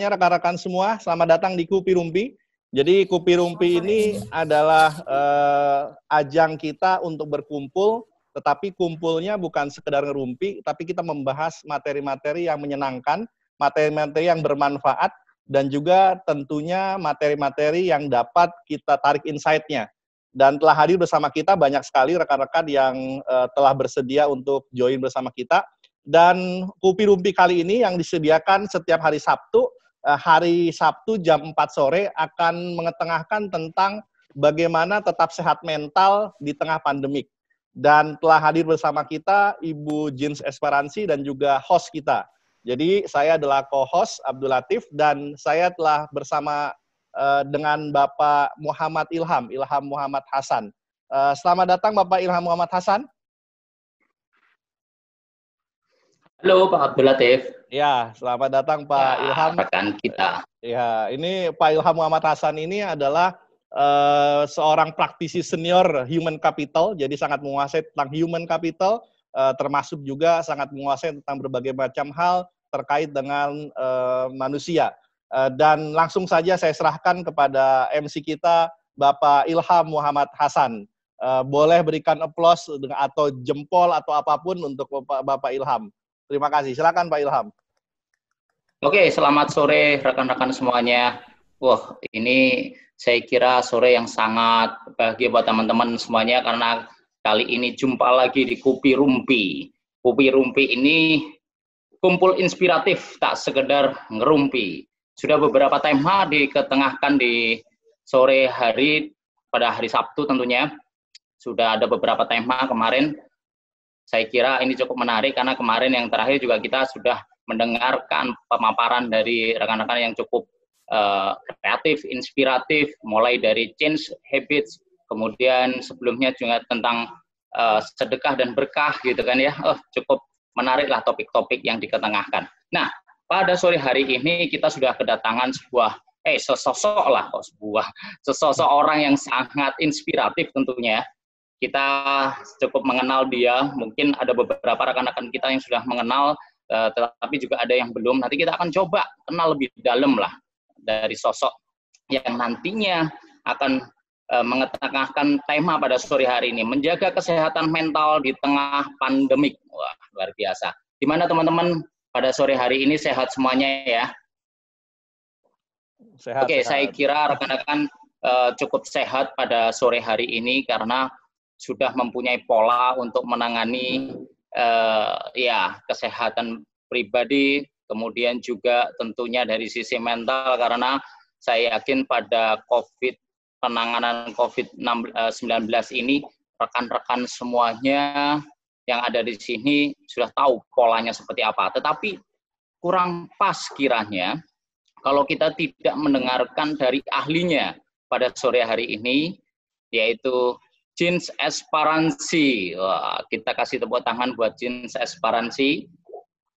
semuanya, rekan-rekan semua. Selamat datang di Kupi Rumpi. Jadi Kupi Rumpi ini adalah ajang kita untuk berkumpul, tetapi kumpulnya bukan sekedar ngerumpi, tapi kita membahas materi-materi yang menyenangkan, materi-materi yang bermanfaat, dan juga tentunya materi-materi yang dapat kita tarik insight-nya. Dan telah hadir bersama kita banyak sekali rekan-rekan yang telah bersedia untuk join bersama kita. Dan Kupi Rumpi kali ini yang disediakan setiap hari Sabtu jam 4 sore akan mengetengahkan tentang bagaimana tetap sehat mental di tengah pandemik. Dan telah hadir bersama kita Ibu Jeans Esperansi dan juga host kita. Jadi saya adalah co-host Abdul Latif dan saya telah bersama dengan Bapak Muhammad Ilham Muhammad Hasan. Selamat datang Bapak Ilham Muhammad Hasan. Halo Pak Abdul Latif. Ya, selamat datang Pak Ilham. Rekan kita. Ya, ini Pak Ilham Muhammad Hasan ini adalah seorang praktisi senior human capital, jadi sangat menguasai tentang human capital, termasuk juga sangat menguasai tentang berbagai macam hal terkait dengan manusia. Dan langsung saja saya serahkan kepada MC kita, Bapak Ilham Muhammad Hasan. Boleh berikan aplaus atau jempol atau apapun untuk Bapak Ilham. Terima kasih. Silakan Pak Ilham. Oke, selamat sore rekan-rekan semuanya. Wah, ini saya kira sore yang sangat bahagia buat teman-teman semuanya karena kali ini jumpa lagi di Kupi Rumpi. Kupi Rumpi ini kumpul inspiratif, tak sekedar ngerumpi. Sudah beberapa tema diketengahkan di sore hari, pada hari Sabtu tentunya. Sudah ada beberapa tema kemarin. Saya kira ini cukup menarik karena kemarin yang terakhir juga kita sudah mendengarkan pemaparan dari rekan-rekan yang cukup kreatif, inspiratif, mulai dari change habits, kemudian sebelumnya juga tentang sedekah dan berkah gitu kan ya. Cukup menariklah topik-topik yang diketengahkan. Nah, pada sore hari ini kita sudah kedatangan sesosok orang yang sangat inspiratif tentunya. Kita cukup mengenal dia, mungkin ada beberapa rekan-rekan kita yang sudah mengenal, tetapi juga ada yang belum. Nanti kita akan coba kenal lebih dalam lah dari sosok yang nantinya akan mengetengahkan tema pada sore hari ini, menjaga kesehatan mental di tengah pandemik. Wah, luar biasa. Gimana teman-teman pada sore hari ini, sehat semuanya ya? Sehat, Oke, sehat. saya kira rekan-rekan cukup sehat pada sore hari ini karena sudah mempunyai pola untuk menangani kesehatan pribadi, kemudian juga tentunya dari sisi mental, karena saya yakin pada penanganan COVID-19 ini, rekan-rekan semuanya yang ada di sini sudah tahu polanya seperti apa. Tetapi kurang pas kiranya kalau kita tidak mendengarkan dari ahlinya pada sore hari ini, yaitu Jeans Esperansi. Wah, kita kasih tepuk tangan buat Jeans Esperansi.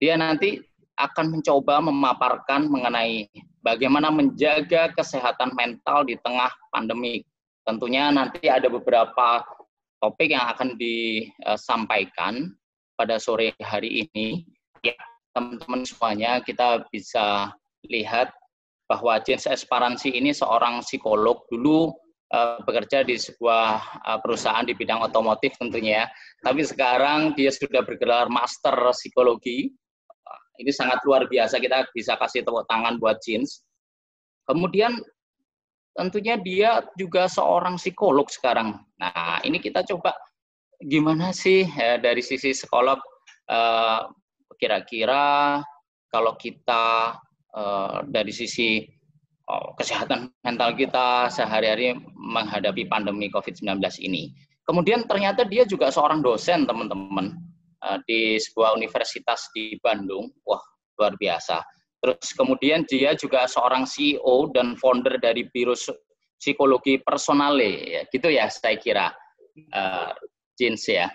Dia nanti akan mencoba memaparkan mengenai bagaimana menjaga kesehatan mental di tengah pandemi. Tentunya nanti ada beberapa topik yang akan disampaikan pada sore hari ini. Ya, teman-teman semuanya, kita bisa lihat bahwa Jeans Esperansi ini seorang psikolog, dulu bekerja di sebuah perusahaan di bidang otomotif tentunya, tapi sekarang dia sudah bergelar master psikologi. Ini sangat luar biasa, kita bisa kasih tepuk tangan buat Jeans. Kemudian tentunya dia juga seorang psikolog sekarang. Nah, ini kita coba gimana sih dari sisi psikolog, kira-kira kalau kita dari sisi kesehatan mental kita sehari-hari menghadapi pandemi COVID-19 ini. Kemudian ternyata dia juga seorang dosen, teman-teman, di sebuah universitas di Bandung. Wah, luar biasa. Terus kemudian dia juga seorang CEO dan founder dari Biro Psikologi Personale, ya, gitu ya saya kira, Jeans ya.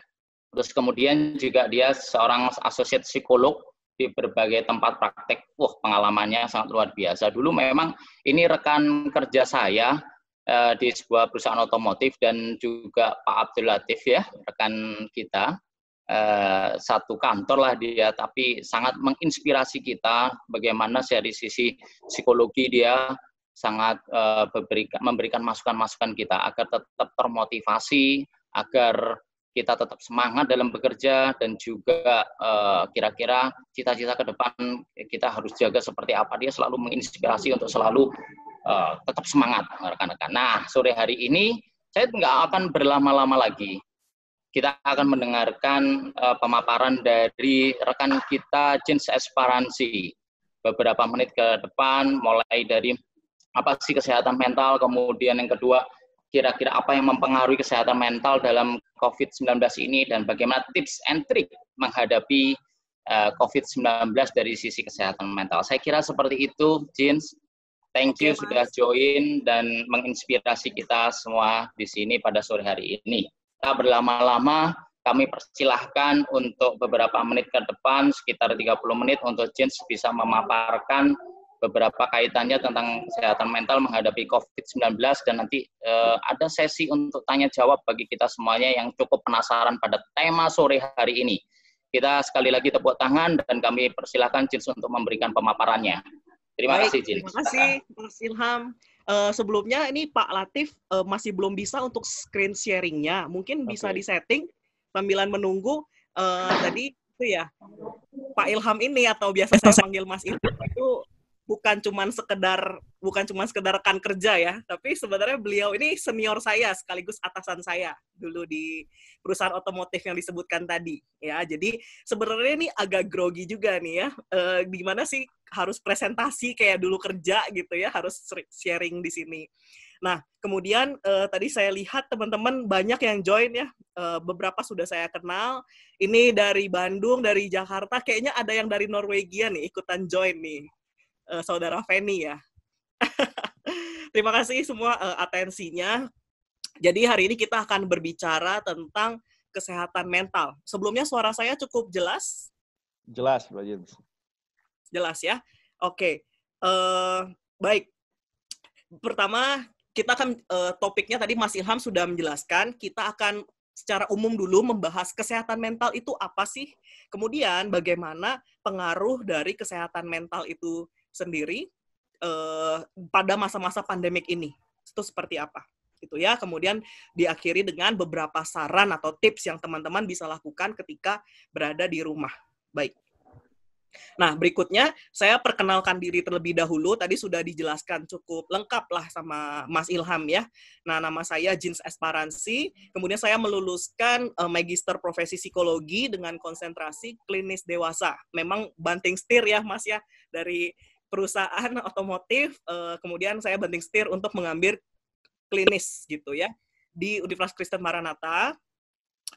Terus kemudian juga dia seorang associate psikolog di berbagai tempat praktek. Wah, pengalamannya sangat luar biasa. Dulu memang ini rekan kerja saya di sebuah perusahaan otomotif, dan juga Pak Abdul Latif ya, rekan kita. satu kantor lah dia, tapi sangat menginspirasi kita bagaimana dari sisi psikologi dia sangat memberikan masukan-masukan kita agar tetap termotivasi, agar kita tetap semangat dalam bekerja, dan juga kira-kira cita-cita ke depan kita harus jaga seperti apa. Dia selalu menginspirasi untuk selalu tetap semangat, rekan-rekan. Nah, sore hari ini saya nggak akan berlama-lama lagi. Kita akan mendengarkan pemaparan dari rekan kita Jeans Esperansi. Beberapa menit ke depan, mulai dari apa sih kesehatan mental, kemudian yang kedua, kira-kira apa yang mempengaruhi kesehatan mental dalam COVID-19 ini, dan bagaimana tips and trick menghadapi COVID-19 dari sisi kesehatan mental. Saya kira seperti itu, Jeans. Thank you sudah join dan menginspirasi kita semua di sini pada sore hari ini. Kita berlama-lama, kami persilahkan untuk beberapa menit ke depan, sekitar 30 menit, untuk Jeans bisa memaparkan beberapa kaitannya tentang kesehatan mental menghadapi COVID-19, dan nanti ada sesi untuk tanya-jawab bagi kita semuanya yang cukup penasaran pada tema sore hari ini. Kita sekali lagi tepuk tangan, dan kami persilahkan Jeans untuk memberikan pemaparannya. Terima kasih, Jeans. Terima kasih, Mas Ilham. Sebelumnya ini Pak Latif masih belum bisa untuk screen sharing-nya. Mungkin bisa disetting sambilan menunggu. Tadi itu ya, Pak Ilham ini, atau biasa saya panggil Mas Ilham, itu bukan cuma sekedar rekan kerja ya, tapi sebenarnya beliau ini senior saya sekaligus atasan saya dulu di perusahaan otomotif yang disebutkan tadi ya. Jadi sebenarnya ini agak grogi juga nih ya, gimana sih harus presentasi kayak dulu kerja gitu ya, harus sharing di sini. Nah, kemudian tadi saya lihat teman-teman banyak yang join ya, beberapa sudah saya kenal. Ini dari Bandung, dari Jakarta, kayaknya ada yang dari Norwegia nih ikutan join nih. Saudara Feni ya. Terima kasih semua atensinya. Jadi hari ini kita akan berbicara tentang kesehatan mental. Sebelumnya suara saya cukup jelas? Jelas, Mbak Jeans. Jelas ya? Oke. Baik. Pertama, kita akan topiknya tadi Mas Ilham sudah menjelaskan. Kita akan secara umum dulu membahas kesehatan mental itu apa sih? Kemudian bagaimana pengaruh dari kesehatan mental itu sendiri pada masa-masa pandemik ini, itu seperti apa gitu ya. Kemudian diakhiri dengan beberapa saran atau tips yang teman-teman bisa lakukan ketika berada di rumah. Baik. Nah, berikutnya saya perkenalkan diri terlebih dahulu. Tadi sudah dijelaskan cukup lengkap lah sama Mas Ilham ya. Nah, nama saya Jeans Esperansi. Kemudian saya meluluskan Magister Profesi Psikologi dengan konsentrasi klinis dewasa. Memang banting setir ya, Mas ya, dari perusahaan otomotif, kemudian saya banting setir untuk mengambil klinis gitu ya di Universitas Kristen Maranatha.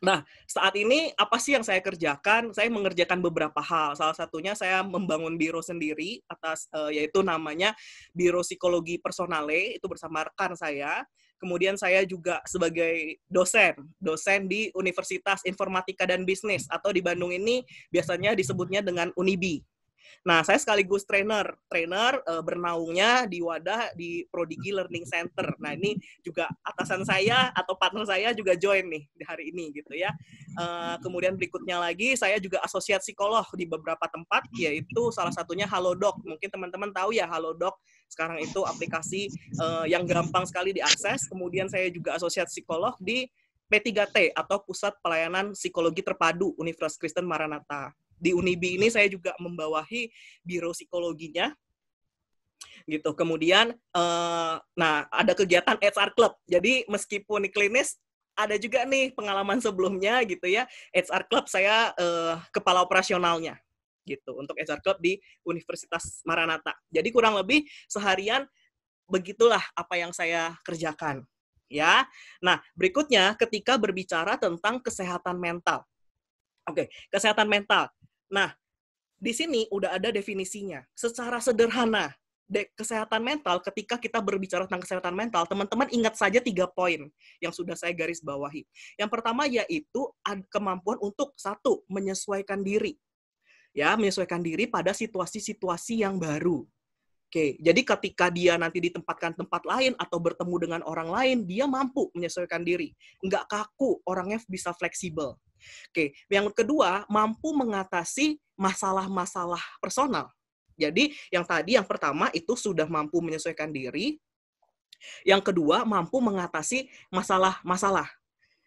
Nah, saat ini apa sih yang saya kerjakan? Saya mengerjakan beberapa hal. Salah satunya saya membangun biro sendiri atas yaitu namanya Biro Psikologi Personale, itu bersama rekan saya. Kemudian saya juga sebagai dosen di Universitas Informatika dan Bisnis, atau di Bandung ini biasanya disebutnya dengan Unibi. Nah, saya sekaligus trainer bernaungnya di wadah di Prodigi Learning Center. Nah, ini juga atasan saya atau partner saya juga join nih di hari ini gitu ya. Kemudian berikutnya lagi, saya juga asosiat psikolog di beberapa tempat, yaitu salah satunya Halodoc. Mungkin teman-teman tahu ya Halodoc. Sekarang itu aplikasi yang gampang sekali diakses. Kemudian saya juga asosiat psikolog di P3T atau Pusat Pelayanan Psikologi Terpadu Universitas Kristen Maranatha. Di Unibi ini saya juga membawahi biro psikologinya, gitu. Kemudian, nah ada kegiatan HR Club. Jadi meskipun klinis, ada juga nih pengalaman sebelumnya, gitu ya. HR Club saya kepala operasionalnya, gitu. Untuk HR Club di Universitas Maranatha. Jadi kurang lebih seharian begitulah apa yang saya kerjakan, ya. Nah berikutnya ketika berbicara tentang kesehatan mental. Oke, kesehatan mental. Nah, di sini udah ada definisinya. Secara sederhana, kesehatan mental, ketika kita berbicara tentang kesehatan mental, teman-teman ingat saja 3 poin yang sudah saya garis bawahi. Yang pertama yaitu kemampuan untuk, 1, menyesuaikan diri. Ya, menyesuaikan diri pada situasi-situasi yang baru. Oke, jadi ketika dia nanti ditempatkan tempat lain atau bertemu dengan orang lain, dia mampu menyesuaikan diri. Nggak kaku, orangnya bisa fleksibel. Oke, yang kedua, mampu mengatasi masalah-masalah personal. Jadi, yang pertama itu sudah mampu menyesuaikan diri. Yang kedua, mampu mengatasi masalah-masalah.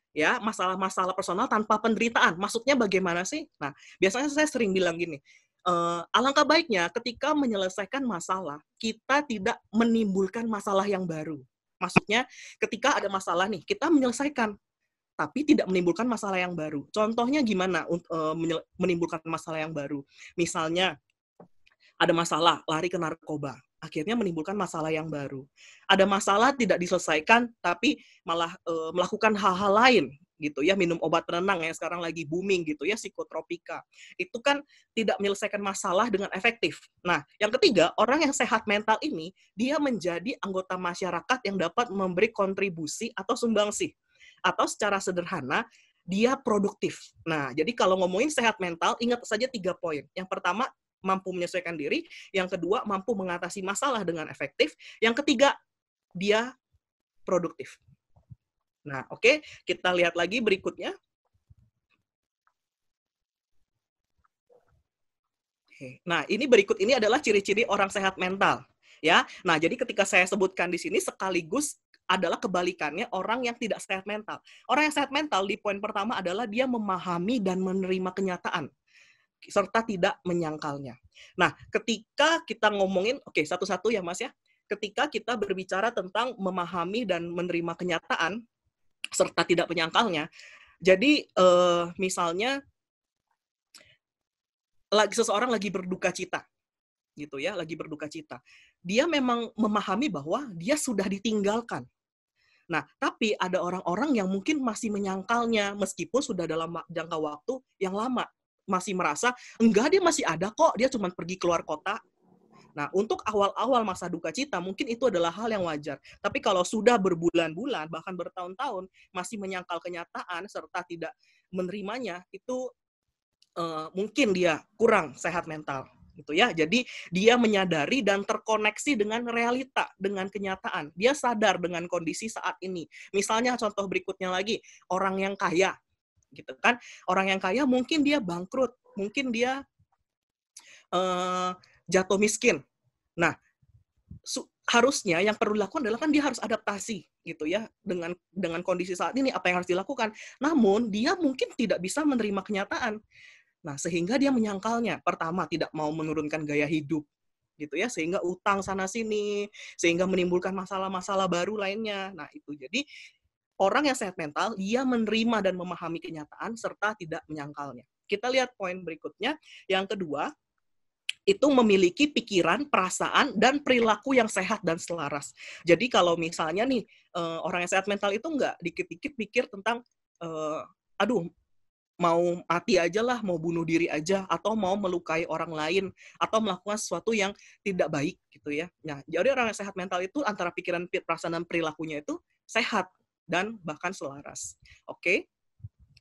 Ya, masalah-masalah personal tanpa penderitaan. Maksudnya bagaimana sih? Nah, biasanya saya sering bilang gini, alangkah baiknya ketika menyelesaikan masalah, kita tidak menimbulkan masalah yang baru. Maksudnya, ketika ada masalah nih, kita menyelesaikan, tapi tidak menimbulkan masalah yang baru. Contohnya gimana menimbulkan masalah yang baru? Misalnya, ada masalah, lari ke narkoba. Akhirnya menimbulkan masalah yang baru. Ada masalah tidak diselesaikan, tapi malah melakukan hal-hal lain, gitu ya, minum obat penenang yang sekarang lagi booming gitu ya, psikotropika. Itu kan tidak menyelesaikan masalah dengan efektif. Nah, yang ketiga, orang yang sehat mental ini, dia menjadi anggota masyarakat yang dapat memberi kontribusi atau sumbangsih. Atau secara sederhana, dia produktif. Nah, jadi kalau ngomongin sehat mental, ingat saja 3 poin. Yang pertama, mampu menyesuaikan diri. Yang kedua, mampu mengatasi masalah dengan efektif. Yang ketiga, dia produktif. Nah, oke, kita lihat lagi berikutnya. Nah, ini berikut ini adalah ciri-ciri orang sehat mental, ya. Nah, jadi ketika saya sebutkan di sini sekaligus adalah kebalikannya orang yang tidak sehat mental. Orang yang sehat mental di poin pertama adalah dia memahami dan menerima kenyataan serta tidak menyangkalnya. Nah, ketika kita ngomongin, oke, satu-satu ya Mas ya. Ketika kita berbicara tentang memahami dan menerima kenyataan serta tidak menyangkalnya, jadi misalnya seseorang lagi berduka cita, gitu ya, lagi berduka cita. Dia memang memahami bahwa dia sudah ditinggalkan. Nah, tapi ada orang-orang yang mungkin masih menyangkalnya meskipun sudah dalam jangka waktu yang lama. Masih merasa, enggak, dia masih ada kok, dia cuma pergi keluar kota. Nah, untuk awal-awal masa duka cita, mungkin itu adalah hal yang wajar. Tapi kalau sudah berbulan-bulan, bahkan bertahun-tahun, masih menyangkal kenyataan, serta tidak menerimanya, itu mungkin dia kurang sehat mental. Gitu ya. Jadi, dia menyadari dan terkoneksi dengan realita, dengan kenyataan. Dia sadar dengan kondisi saat ini. Misalnya contoh berikutnya lagi, orang yang kaya. Gitu kan. Orang yang kaya mungkin dia bangkrut, mungkin dia jatuh miskin. Nah, harusnya yang perlu dilakukan adalah kan dia harus adaptasi gitu ya dengan kondisi saat ini, apa yang harus dilakukan. Namun dia mungkin tidak bisa menerima kenyataan. Nah, sehingga dia menyangkalnya. Pertama, tidak mau menurunkan gaya hidup gitu ya, sehingga utang sana sini, sehingga menimbulkan masalah-masalah baru lainnya. Nah, itu. Jadi orang yang sehat mental, dia menerima dan memahami kenyataan serta tidak menyangkalnya. Kita lihat poin berikutnya. Yang kedua, itu memiliki pikiran, perasaan, dan perilaku yang sehat dan selaras. Jadi kalau misalnya nih, orang yang sehat mental itu nggak dikit-dikit pikir tentang, aduh, mau mati aja lah, mau bunuh diri aja, atau mau melukai orang lain, atau melakukan sesuatu yang tidak baik, gitu ya. Nah, jadi orang yang sehat mental itu antara pikiran, perasaan, dan perilakunya itu sehat, dan bahkan selaras. Oke?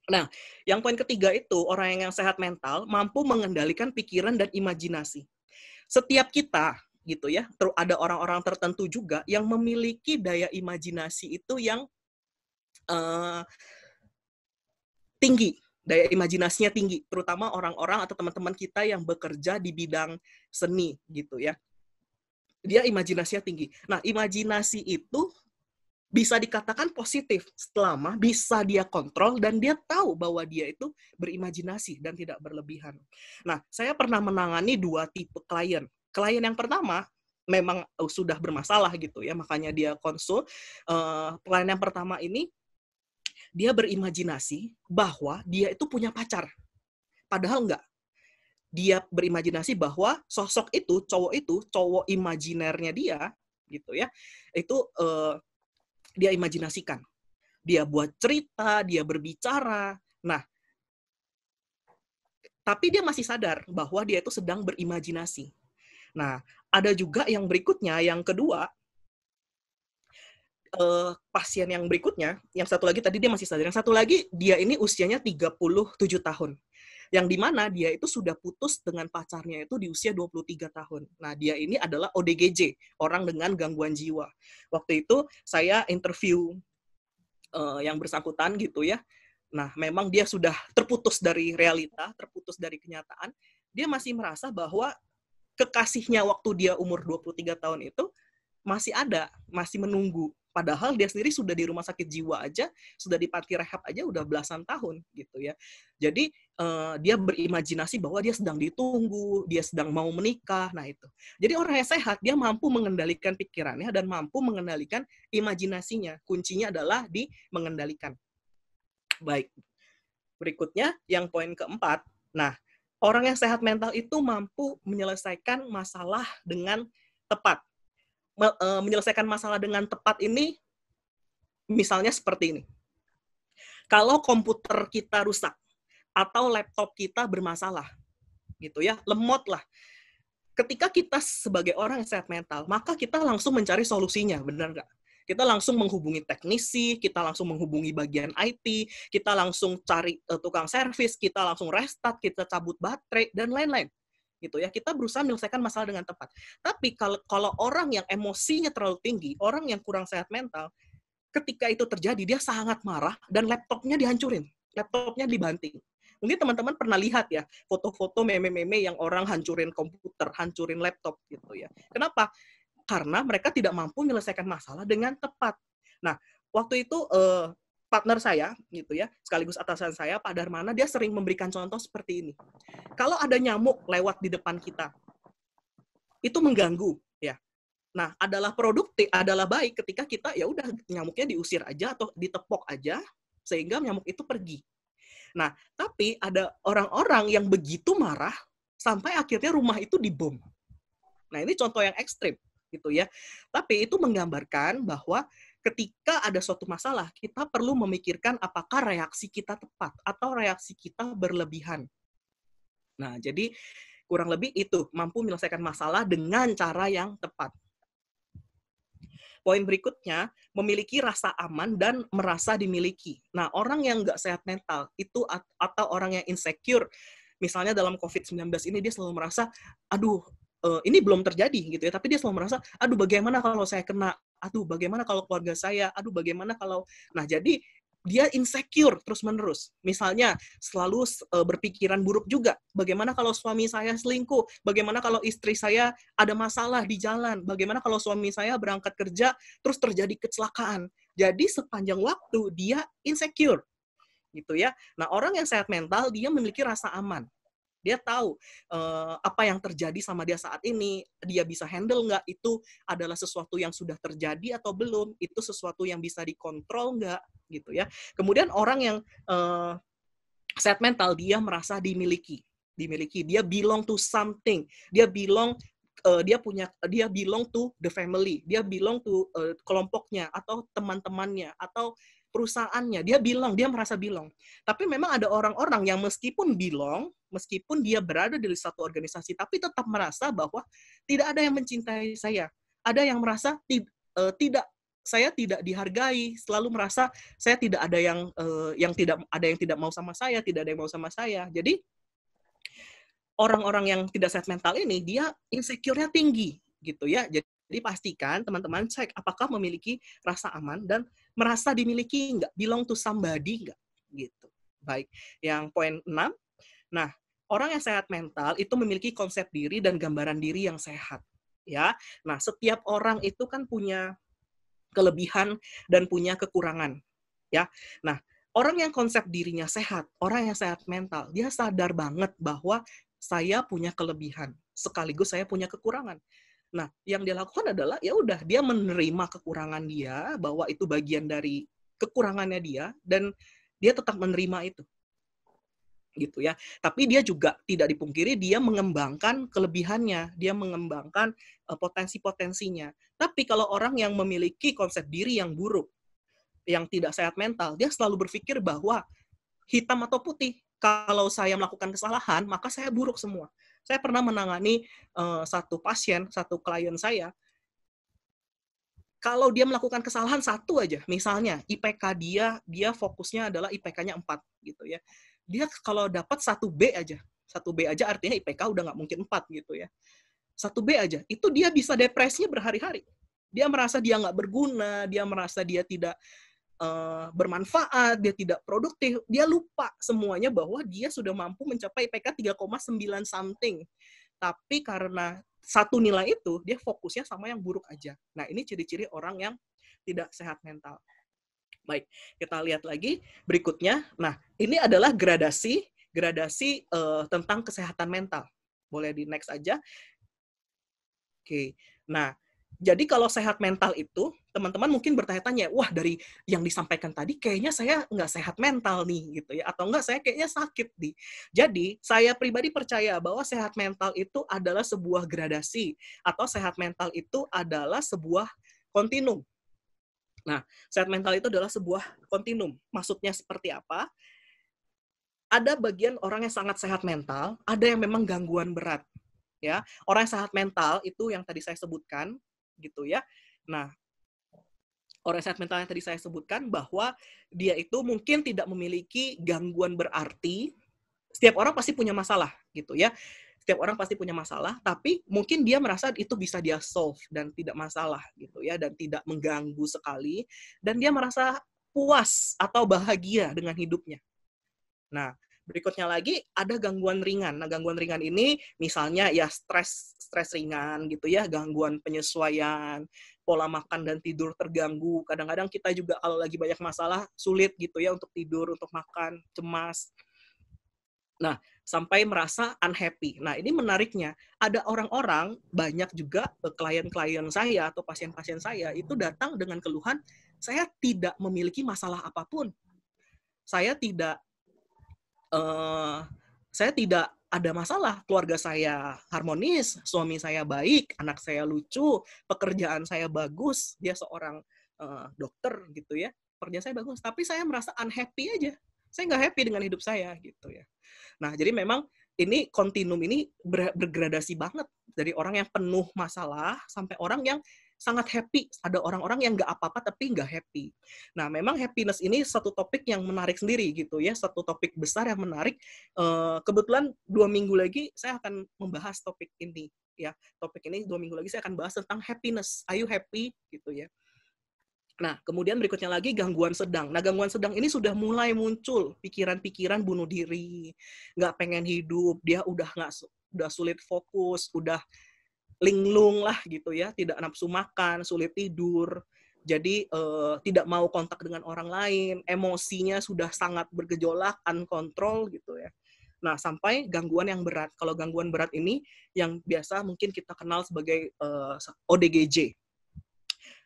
Nah, yang poin ketiga itu, orang yang sehat mental mampu mengendalikan pikiran dan imajinasi. Setiap kita, gitu ya, ada orang-orang tertentu juga yang memiliki daya imajinasi itu yang tinggi, daya imajinasinya tinggi, terutama orang-orang atau teman-teman kita yang bekerja di bidang seni, gitu ya. Dia imajinasinya tinggi. Nah, imajinasi itu bisa dikatakan positif selama bisa dia kontrol dan dia tahu bahwa dia itu berimajinasi dan tidak berlebihan. Nah, saya pernah menangani 2 tipe klien. Klien yang pertama memang sudah bermasalah gitu ya, makanya dia konsul. Klien yang pertama ini dia berimajinasi bahwa dia itu punya pacar. Padahal enggak. Dia berimajinasi bahwa sosok itu, cowok imajinernya dia gitu ya, itu dia imajinasikan. Dia buat cerita, dia berbicara. Nah, tapi dia masih sadar bahwa dia itu sedang berimajinasi. Nah, ada juga yang berikutnya, yang kedua, pasien yang berikutnya, yang satu lagi tadi dia masih sadar. Yang satu lagi, dia ini usianya 37 tahun. Yang dimana dia itu sudah putus dengan pacarnya itu di usia 23 tahun. Nah, dia ini adalah ODGJ, orang dengan gangguan jiwa. Waktu itu saya interview yang bersangkutan gitu ya. Nah, memang dia sudah terputus dari realita, terputus dari kenyataan. Dia masih merasa bahwa kekasihnya waktu dia umur 23 tahun itu masih ada, masih menunggu. Padahal dia sendiri sudah di rumah sakit jiwa aja, sudah di panti rehab aja udah belasan tahun gitu ya. Jadi dia berimajinasi bahwa dia sedang ditunggu, dia sedang mau menikah. Nah itu. Jadi orang yang sehat dia mampu mengendalikan pikirannya dan mampu mengendalikan imajinasinya. Kuncinya adalah di mengendalikan. Baik. Berikutnya yang poin keempat. Nah, orang yang sehat mental itu mampu menyelesaikan masalah dengan tepat. Menyelesaikan masalah dengan tepat ini misalnya seperti ini. Kalau komputer kita rusak atau laptop kita bermasalah, gitu ya, lemot lah. Ketika kita sebagai orang yang sehat mental, maka kita langsung mencari solusinya, benar nggak? Kita langsung menghubungi teknisi, kita langsung menghubungi bagian IT, kita langsung cari tukang servis, kita langsung restart, kita cabut baterai, dan lain-lain. Gitu ya, kita berusaha menyelesaikan masalah dengan tepat. Tapi kalau orang yang emosinya terlalu tinggi, orang yang kurang sehat mental, ketika itu terjadi dia sangat marah dan laptopnya dihancurin, laptopnya dibanting. Mungkin teman-teman pernah lihat ya foto-foto meme-meme yang orang hancurin komputer, hancurin laptop gitu ya. Kenapa? Karena mereka tidak mampu menyelesaikan masalah dengan tepat. Nah, waktu itu partner saya gitu ya, sekaligus atasan saya, Pak Darmana, dia sering memberikan contoh seperti ini. Kalau ada nyamuk lewat di depan kita, itu mengganggu ya. Nah, adalah produktif, adalah baik ketika kita ya udah nyamuknya diusir aja atau ditepok aja sehingga nyamuk itu pergi. Nah, tapi ada orang-orang yang begitu marah sampai akhirnya rumah itu dibom. Nah, ini contoh yang ekstrim gitu ya. Tapi itu menggambarkan bahwa ketika ada suatu masalah, kita perlu memikirkan apakah reaksi kita tepat atau reaksi kita berlebihan. Nah, jadi kurang lebih itu, mampu menyelesaikan masalah dengan cara yang tepat. Poin berikutnya, memiliki rasa aman dan merasa dimiliki. Nah, orang yang nggak sehat mental itu atau orang yang insecure, misalnya dalam COVID-19 ini dia selalu merasa, aduh, ini belum terjadi gitu ya, tapi dia selalu merasa, aduh bagaimana kalau saya kena, aduh bagaimana kalau keluarga saya, aduh bagaimana kalau, nah jadi dia insecure terus-menerus. Misalnya, selalu berpikiran buruk juga. Bagaimana kalau suami saya selingkuh? Bagaimana kalau istri saya ada masalah di jalan? Bagaimana kalau suami saya berangkat kerja, terus terjadi kecelakaan? Jadi sepanjang waktu, dia insecure. Gitu ya. Nah, orang yang sehat mental, dia memiliki rasa aman. Dia tahu apa yang terjadi sama dia saat ini, dia bisa handle nggak, itu adalah sesuatu yang sudah terjadi atau belum, itu sesuatu yang bisa dikontrol nggak, gitu ya. Kemudian orang yang sehat mental, dia merasa dimiliki, dia belong to something, dia belong to the family, dia belong to kelompoknya atau teman-temannya atau perusahaannya, dia merasa belong. Tapi memang ada orang-orang yang meskipun dia berada di satu organisasi, tapi tetap merasa bahwa tidak ada yang mencintai saya. Ada yang merasa saya tidak dihargai, selalu merasa saya tidak ada yang tidak mau sama saya, tidak ada yang mau sama saya. Jadi orang-orang yang tidak sehat mental ini, dia insecure-nya tinggi gitu ya. Jadi pastikan teman-teman cek apakah memiliki rasa aman dan merasa dimiliki nggak, belong to somebody nggak, gitu. Baik, yang poin 6. Nah, orang yang sehat mental itu memiliki konsep diri dan gambaran diri yang sehat. Ya, nah setiap orang itu kan punya kelebihan dan punya kekurangan. Ya, nah orang yang konsep dirinya sehat, orang yang sehat mental, dia sadar banget bahwa saya punya kelebihan, sekaligus saya punya kekurangan. Nah, yang dia lakukan adalah ya udah dia menerima kekurangan dia, bahwa itu bagian dari kekurangannya dia, dan dia tetap menerima itu, gitu ya. Tapi dia juga tidak dipungkiri dia mengembangkan kelebihannya, dia mengembangkan potensi-potensinya. Tapi kalau orang yang memiliki konsep diri yang buruk, yang tidak sehat mental, dia selalu berpikir bahwa hitam atau putih. Kalau saya melakukan kesalahan, maka saya buruk semua. Saya pernah menangani satu klien saya, kalau dia melakukan kesalahan satu aja, misalnya IPK dia fokusnya adalah IPK-nya 4 gitu ya. dia kalau dapat 1B aja. 1B aja artinya IPK udah nggak mungkin 4 gitu ya. 1B aja, itu dia bisa depresinya berhari-hari. Dia merasa dia nggak berguna, dia merasa dia tidak bermanfaat, dia tidak produktif, dia lupa semuanya bahwa dia sudah mampu mencapai IPK 3,9 something. Tapi karena satu nilai itu, dia fokusnya sama yang buruk aja. Nah, ini ciri-ciri orang yang tidak sehat mental. Baik, kita lihat lagi berikutnya. Nah, ini adalah gradasi tentang kesehatan mental. Boleh di next aja. Oke. Nah, jadi kalau sehat mental itu, teman-teman mungkin bertanya-tanya, wah dari yang disampaikan tadi kayaknya saya nggak sehat mental nih, gitu ya. Atau nggak, saya kayaknya sakit nih. Jadi, saya pribadi percaya bahwa sehat mental itu adalah sebuah gradasi. Atau sehat mental itu adalah sebuah kontinum. Nah, sehat mental itu adalah sebuah kontinum. Maksudnya seperti apa? Ada bagian orang yang sangat sehat mental, ada yang memang gangguan berat. Ya, orang yang sehat mental itu yang tadi saya sebutkan, gitu ya. Nah, orang sehat mental yang tadi saya sebutkan bahwa dia itu mungkin tidak memiliki gangguan berarti. Setiap orang pasti punya masalah, gitu ya. Setiap orang pasti punya masalah, tapi mungkin dia merasa itu bisa dia solve dan tidak masalah, gitu ya, dan tidak mengganggu sekali, dan dia merasa puas atau bahagia dengan hidupnya. Nah, berikutnya lagi ada gangguan ringan. Nah, gangguan ringan ini misalnya ya stres ringan gitu ya, gangguan penyesuaian, pola makan dan tidur terganggu. Kadang-kadang kita juga kalau lagi banyak masalah sulit gitu ya untuk tidur, untuk makan, cemas. Nah, sampai merasa unhappy. Nah, ini menariknya, ada orang-orang, banyak juga klien-klien saya atau pasien-pasien saya itu datang dengan keluhan, saya tidak memiliki masalah apapun. Saya tidak ada masalah, keluarga saya harmonis, suami saya baik, anak saya lucu, pekerjaan saya bagus, dia seorang dokter gitu ya, pekerjaan saya bagus, tapi saya merasa unhappy aja, saya nggak happy dengan hidup saya gitu ya. Nah, jadi memang ini kontinum ini bergradasi banget, dari orang yang penuh masalah sampai orang yang sangat happy. Ada orang-orang yang nggak apa-apa tapi nggak happy. Nah, memang happiness ini satu topik yang menarik sendiri gitu ya, satu topik besar yang menarik. Kebetulan 2 minggu lagi saya akan membahas topik ini ya. Topik ini 2 minggu lagi saya akan bahas tentang happiness. Are you happy gitu ya. Nah, kemudian berikutnya lagi gangguan sedang. Nah, gangguan sedang ini sudah mulai muncul pikiran-pikiran bunuh diri, nggak pengen hidup, dia udah sulit fokus, udah linglung lah gitu ya, tidak nafsu makan, sulit tidur, jadi tidak mau kontak dengan orang lain, emosinya sudah sangat bergejolak, uncontrol gitu ya. Nah, sampai gangguan yang berat. Kalau gangguan berat ini yang biasa mungkin kita kenal sebagai ODGJ.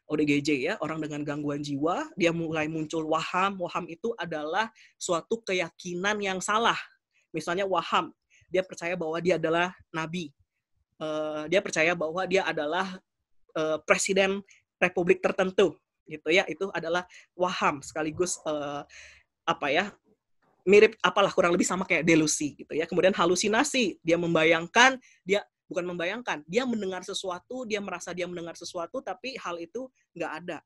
ODGJ ya, orang dengan gangguan jiwa, dia mulai muncul waham. Waham itu adalah suatu keyakinan yang salah. Misalnya waham, dia percaya bahwa dia adalah nabi. Dia percaya bahwa dia adalah presiden republik tertentu, gitu ya. Itu adalah waham, sekaligus mirip apalah, kurang lebih sama kayak delusi, gitu ya. Kemudian halusinasi, dia membayangkan, dia mendengar sesuatu, dia merasa dia mendengar sesuatu, tapi hal itu nggak ada.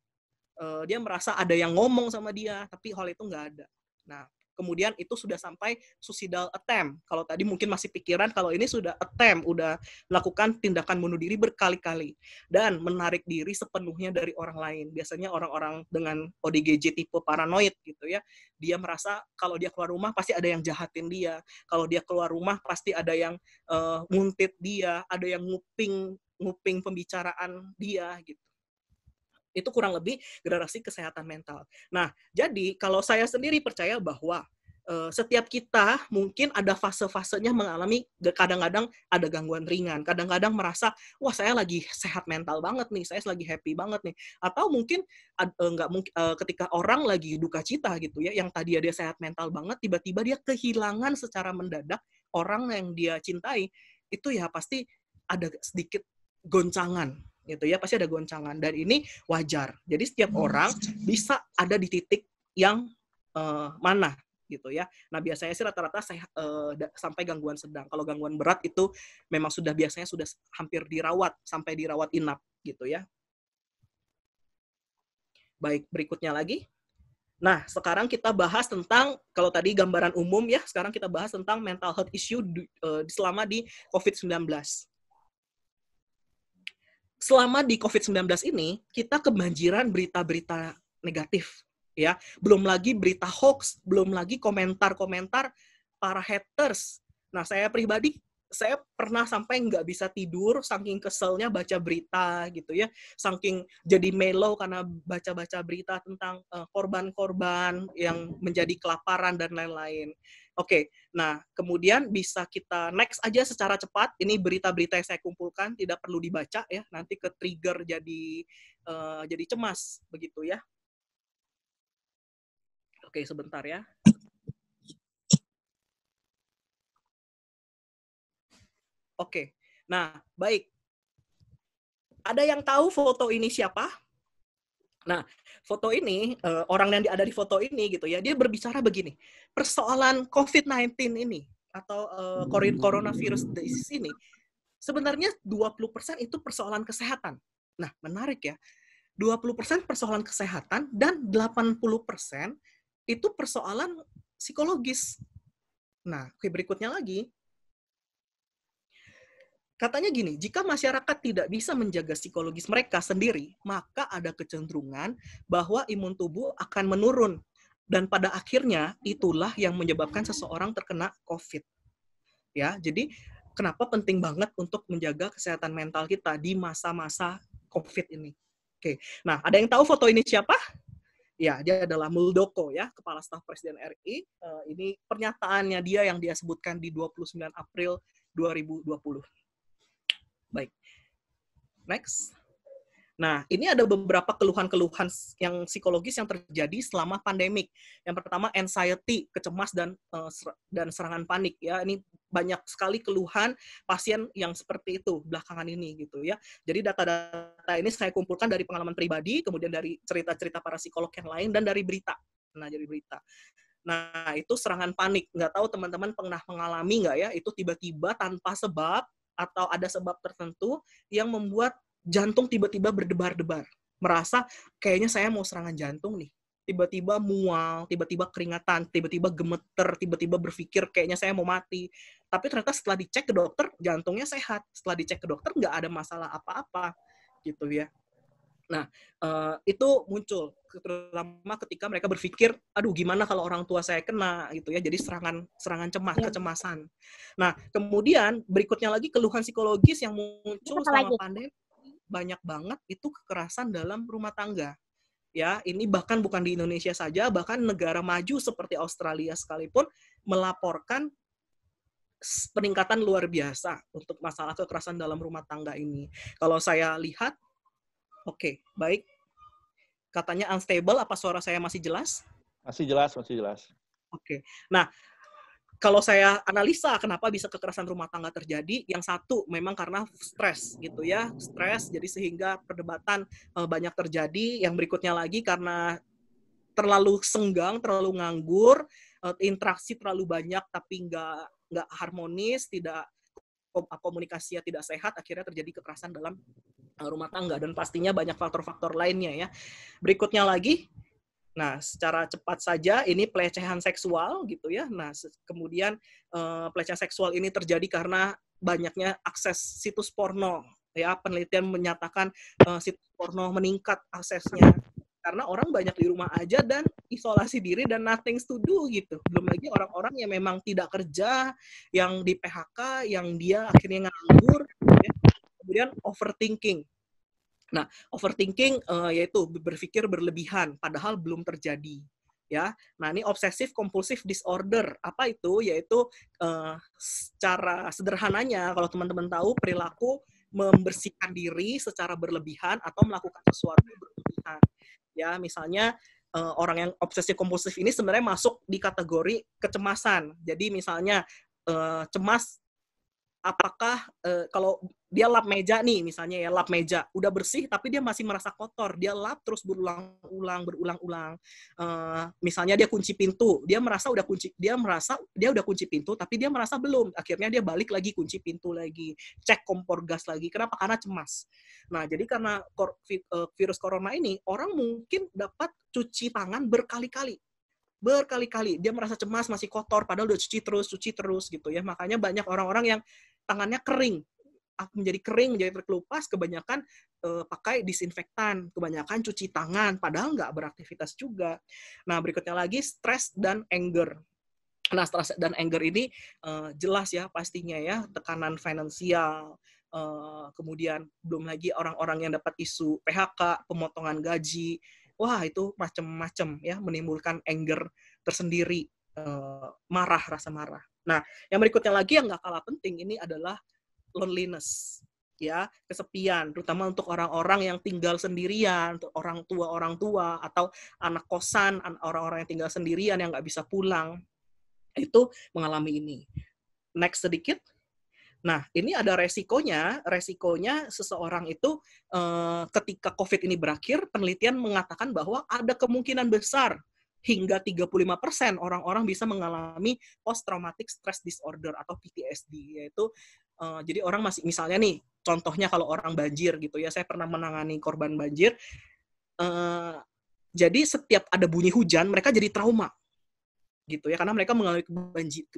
Dia merasa ada yang ngomong sama dia, tapi hal itu nggak ada. Nah, kemudian itu sudah sampai suicidal attempt. Kalau tadi mungkin masih pikiran, kalau ini sudah attempt, udah melakukan tindakan bunuh diri berkali-kali. Dan menarik diri sepenuhnya dari orang lain. Biasanya orang-orang dengan ODGJ tipe paranoid gitu ya, dia merasa kalau dia keluar rumah pasti ada yang jahatin dia. Kalau dia keluar rumah pasti ada yang nguntit dia, ada yang nguping pembicaraan dia gitu. Itu kurang lebih gradasi kesehatan mental. Nah, jadi kalau saya sendiri percaya bahwa setiap kita mungkin ada fase-fasenya mengalami, kadang-kadang ada gangguan ringan, kadang-kadang merasa, wah saya lagi sehat mental banget nih, saya lagi happy banget nih. Atau mungkin ketika orang lagi duka cita gitu ya, yang tadi dia sehat mental banget, tiba-tiba dia kehilangan secara mendadak orang yang dia cintai, itu ya pasti ada sedikit goncangan gitu ya, pasti ada goncangan, dan ini wajar. Jadi setiap orang bisa ada di titik yang mana gitu ya. Nah, biasanya sih rata-rata sampai gangguan sedang. Kalau gangguan berat itu memang biasanya sudah hampir dirawat, sampai dirawat inap gitu ya. Baik, berikutnya lagi. Nah, sekarang kita bahas tentang, kalau tadi gambaran umum ya, sekarang kita bahas tentang mental health issue selama di COVID-19. Selama di COVID-19 ini, kita kebanjiran berita-berita negatif. Ya, belum lagi berita hoax, belum lagi komentar-komentar para haters. Nah, saya pribadi, saya pernah sampai nggak bisa tidur saking keselnya baca berita gitu ya, saking jadi mellow karena baca-baca berita tentang korban-korban yang menjadi kelaparan dan lain-lain. Oke, nah kemudian bisa kita next aja secara cepat. Ini berita-berita yang saya kumpulkan, tidak perlu dibaca ya, nanti ke trigger jadi cemas begitu ya. Oke, sebentar ya. Oke, nah baik. Ada yang tahu foto ini siapa? Nah, foto ini, orang yang ada di foto ini gitu ya, dia berbicara begini, persoalan COVID-19 ini, atau coronavirus disease ini, sebenarnya 20% itu persoalan kesehatan. Nah, menarik ya, 20% persoalan kesehatan dan 80% itu persoalan psikologis. Nah, berikutnya lagi, katanya gini, jika masyarakat tidak bisa menjaga psikologis mereka sendiri, maka ada kecenderungan bahwa imun tubuh akan menurun. Dan pada akhirnya, itulah yang menyebabkan seseorang terkena COVID. Ya, jadi kenapa penting banget untuk menjaga kesehatan mental kita di masa-masa COVID ini. Oke, nah ada yang tahu foto ini siapa? Ya, dia adalah Muldoko ya, Kepala Staf Presiden RI. Ini pernyataannya dia yang dia sebutkan di 29 April 2020. Baik. Next. Nah, ini ada beberapa keluhan-keluhan yang psikologis yang terjadi selama pandemik. Yang pertama, anxiety, kecemas dan serangan panik ya. Ini banyak sekali keluhan pasien yang seperti itu belakangan ini gitu ya. Jadi data-data ini saya kumpulkan dari pengalaman pribadi, kemudian dari cerita-cerita para psikolog yang lain dan dari berita. Nah, itu serangan panik. Nggak tahu teman-teman pernah mengalami nggak ya, itu tiba-tiba tanpa sebab atau ada sebab tertentu yang membuat jantung tiba-tiba berdebar-debar. Merasa kayaknya saya mau serangan jantung nih. Tiba-tiba mual, tiba-tiba keringatan, tiba-tiba gemeter, tiba-tiba berpikir kayaknya saya mau mati. Tapi ternyata setelah dicek ke dokter, jantungnya sehat. Setelah dicek ke dokter, nggak ada masalah apa-apa. Gitu ya. Nah, itu muncul terutama ketika mereka berpikir, aduh gimana kalau orang tua saya kena gitu ya, jadi serangan kecemasan. Nah, kemudian berikutnya lagi keluhan psikologis yang muncul selama pandemi banyak banget itu kekerasan dalam rumah tangga. Ya, ini bahkan bukan di Indonesia saja, bahkan negara maju seperti Australia sekalipun melaporkan peningkatan luar biasa untuk masalah kekerasan dalam rumah tangga ini. Kalau saya lihat, oke, baik. Katanya unstable, apa suara saya masih jelas? Masih jelas, masih jelas. Oke. Nah, kalau saya analisa kenapa bisa kekerasan rumah tangga terjadi, yang satu memang karena stres gitu ya, stres jadi sehingga perdebatan banyak terjadi. Yang berikutnya lagi karena terlalu senggang, terlalu nganggur, interaksi terlalu banyak tapi nggak harmonis, tidak komunikasinya tidak sehat, akhirnya terjadi kekerasan dalam rumah tangga, dan pastinya banyak faktor-faktor lainnya ya. Berikutnya lagi, nah secara cepat saja ini pelecehan seksual gitu ya. Nah kemudian pelecehan seksual ini terjadi karena banyaknya akses situs porno ya. Penelitian menyatakan situs porno meningkat aksesnya karena orang banyak di rumah aja dan isolasi diri dan nothing to do gitu. Belum lagi orang-orang yang memang tidak kerja, yang di PHK, yang dia akhirnya nganggur, ya. Kemudian overthinking. Nah, overthinking yaitu berpikir berlebihan, padahal belum terjadi. Ya, nah ini obsessive compulsive disorder. Apa itu? Yaitu secara sederhananya, kalau teman-teman tahu, perilaku membersihkan diri secara berlebihan atau melakukan sesuatu berlebihan. Ya, misalnya orang yang obsesif kompulsif ini sebenarnya masuk di kategori kecemasan. Jadi misalnya cemas, apakah kalau dia lap meja nih, misalnya ya, lap meja, udah bersih tapi dia masih merasa kotor, dia lap terus berulang-ulang. Misalnya dia kunci pintu, dia udah kunci pintu, tapi dia merasa belum. Akhirnya dia balik lagi kunci pintu lagi, cek kompor gas lagi. Kenapa? Karena cemas. Nah, jadi karena virus corona ini, orang mungkin dapat cuci tangan berkali-kali, dia merasa cemas, masih kotor, padahal udah cuci terus gitu ya. Makanya banyak orang-orang yang tangannya menjadi terkelupas, kebanyakan pakai disinfektan, kebanyakan cuci tangan, padahal nggak beraktivitas juga. Nah, berikutnya lagi stres dan anger. Nah, stres dan anger ini jelas ya pastinya ya, tekanan finansial, kemudian belum lagi orang-orang yang dapat isu PHK, pemotongan gaji, wah itu macam-macam ya, menimbulkan anger tersendiri, rasa marah. Nah, yang berikutnya lagi yang nggak kalah penting ini adalah loneliness, ya, kesepian, terutama untuk orang-orang yang tinggal sendirian, untuk orang tua atau anak kosan, orang-orang yang tinggal sendirian yang nggak bisa pulang, itu mengalami ini. Next sedikit. Nah, ini ada resikonya seseorang itu ketika COVID ini berakhir, penelitian mengatakan bahwa ada kemungkinan besar hingga 35% orang-orang bisa mengalami post-traumatic stress disorder atau PTSD, yaitu jadi orang masih, misalnya nih, contohnya kalau orang banjir gitu ya, saya pernah menangani korban banjir, jadi setiap ada bunyi hujan, mereka jadi trauma, gitu ya, karena mereka mengalami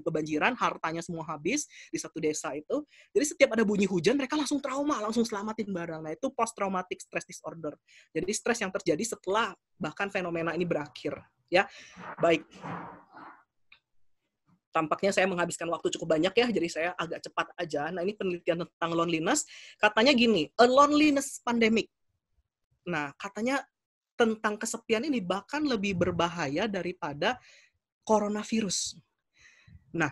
kebanjiran, hartanya semua habis di satu desa itu, jadi setiap ada bunyi hujan, mereka langsung trauma, langsung selamatin barang. Nah, itu post-traumatic stress disorder. Jadi stres yang terjadi setelah bahkan fenomena ini berakhir, ya. Baik. Tampaknya saya menghabiskan waktu cukup banyak ya, jadi saya agak cepat aja. Nah, ini penelitian tentang loneliness. Katanya gini, a loneliness pandemic. Nah, katanya tentang kesepian ini bahkan lebih berbahaya daripada coronavirus. Nah,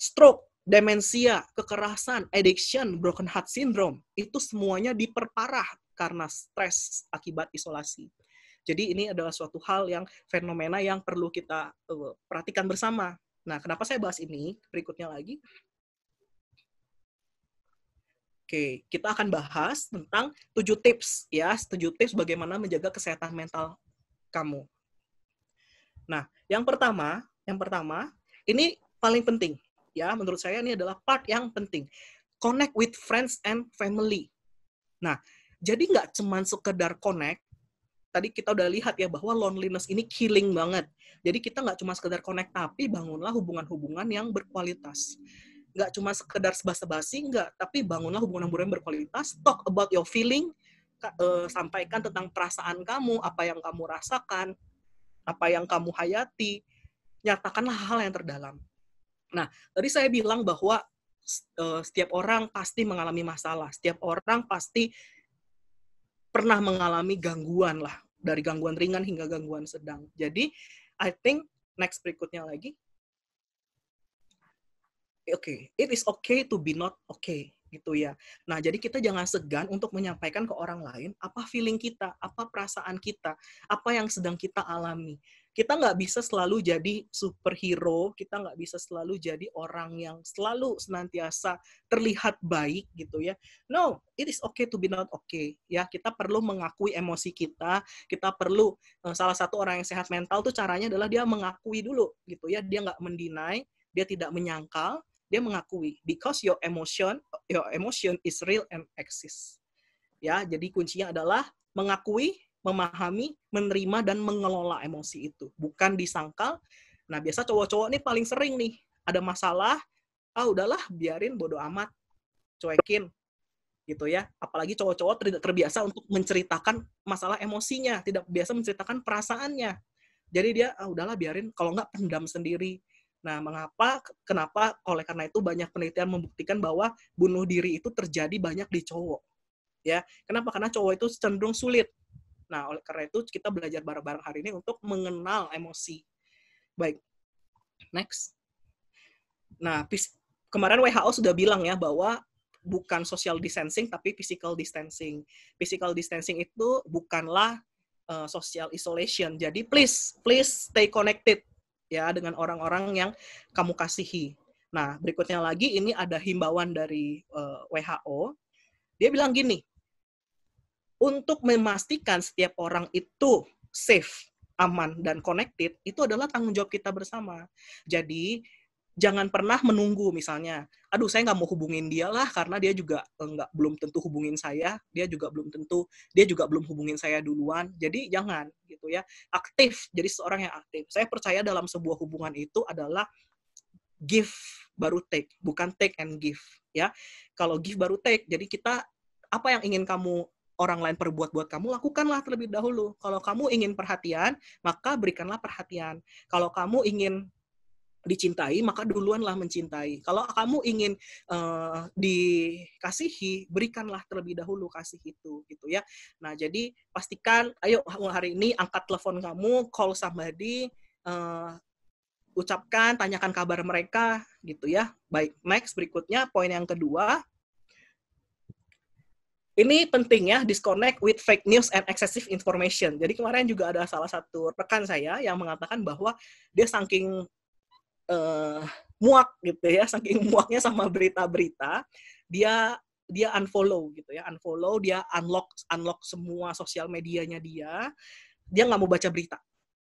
stroke, demensia, kekerasan, addiction, broken heart syndrome, itu semuanya diperparah karena stres akibat isolasi. Jadi ini adalah suatu hal yang fenomena yang perlu kita perhatikan bersama. Nah, kenapa saya bahas ini? Berikutnya lagi. Oke, kita akan bahas tentang 7 tips ya, 7 tips bagaimana menjaga kesehatan mental kamu. Nah, yang pertama, ini paling penting ya, menurut saya ini adalah part yang penting. Connect with friends and family. Nah, jadi nggak cuma sekedar connect. Tadi kita udah lihat ya bahwa loneliness ini killing banget. Jadi kita nggak cuma sekedar connect, tapi bangunlah hubungan-hubungan yang berkualitas. Nggak cuma sekedar basa-basi, nggak, tapi bangunlah hubungan-hubungan yang berkualitas. Talk about your feeling, sampaikan tentang perasaan kamu, apa yang kamu rasakan, apa yang kamu hayati, nyatakanlah hal yang terdalam. Nah, tadi saya bilang bahwa setiap orang pasti mengalami masalah, setiap orang pasti pernah mengalami gangguan lah, dari gangguan ringan hingga gangguan sedang. Jadi, I think next berikutnya lagi. Oke, it is okay to be not okay, gitu ya. Nah, jadi kita jangan segan untuk menyampaikan ke orang lain apa feeling kita, apa perasaan kita, apa yang sedang kita alami. Kita nggak bisa selalu jadi superhero, kita nggak bisa selalu jadi orang yang selalu senantiasa terlihat baik gitu ya. No, it is okay to be not okay. Ya, kita perlu mengakui emosi kita perlu, salah satu orang yang sehat mental tuh caranya adalah dia mengakui dulu gitu ya, dia nggak mendinai, dia tidak menyangkal, dia mengakui, because your emotion is real and exists. Ya, jadi kuncinya adalah mengakui, memahami, menerima, dan mengelola emosi itu. Bukan disangkal. Nah, biasa cowok-cowok nih paling sering nih, ada masalah, udahlah, biarin, bodo amat, cuekin, gitu ya. Apalagi cowok-cowok tidak terbiasa untuk menceritakan masalah emosinya, tidak biasa menceritakan perasaannya. Jadi dia, udahlah, biarin, kalau nggak pendam sendiri. Nah, kenapa? Oleh karena itu banyak penelitian membuktikan bahwa bunuh diri itu terjadi banyak di cowok. Ya, kenapa? Karena cowok itu cenderung sulit. Nah, oleh karena itu kita belajar bareng-bareng hari ini untuk mengenal emosi. Baik, next. Nah, kemarin WHO sudah bilang ya bahwa bukan social distancing tapi physical distancing. Physical distancing itu bukanlah social isolation. Jadi please stay connected ya dengan orang-orang yang kamu kasihi. Nah, berikutnya lagi ini ada himbauan dari WHO. Dia bilang gini, untuk memastikan setiap orang itu safe, aman, dan connected, itu adalah tanggung jawab kita bersama. Jadi, jangan pernah menunggu misalnya, aduh saya nggak mau hubungin dia lah karena dia juga belum tentu hubungin saya, dia juga belum hubungin saya duluan. Jadi jangan gitu ya, aktif, jadi seorang yang aktif. Saya percaya dalam sebuah hubungan itu adalah give baru take, bukan take and give ya. Kalau give baru take, jadi kita apa yang ingin kamu orang lain perbuat buat kamu, lakukanlah terlebih dahulu. Kalau kamu ingin perhatian, maka berikanlah perhatian. Kalau kamu ingin dicintai, maka duluanlah mencintai. Kalau kamu ingin dikasihi, berikanlah terlebih dahulu kasih itu, gitu ya. Nah, jadi pastikan, ayo hari ini angkat telepon kamu, call somebody, ucapkan, tanyakan kabar mereka, gitu ya. Baik, next, berikutnya, poin yang kedua. Ini penting ya, disconnect with fake news and excessive information. Jadi kemarin juga ada salah satu rekan saya yang mengatakan bahwa dia saking muak gitu ya, saking muaknya sama berita-berita, dia unfollow gitu ya, dia unlock semua sosial medianya dia nggak mau baca berita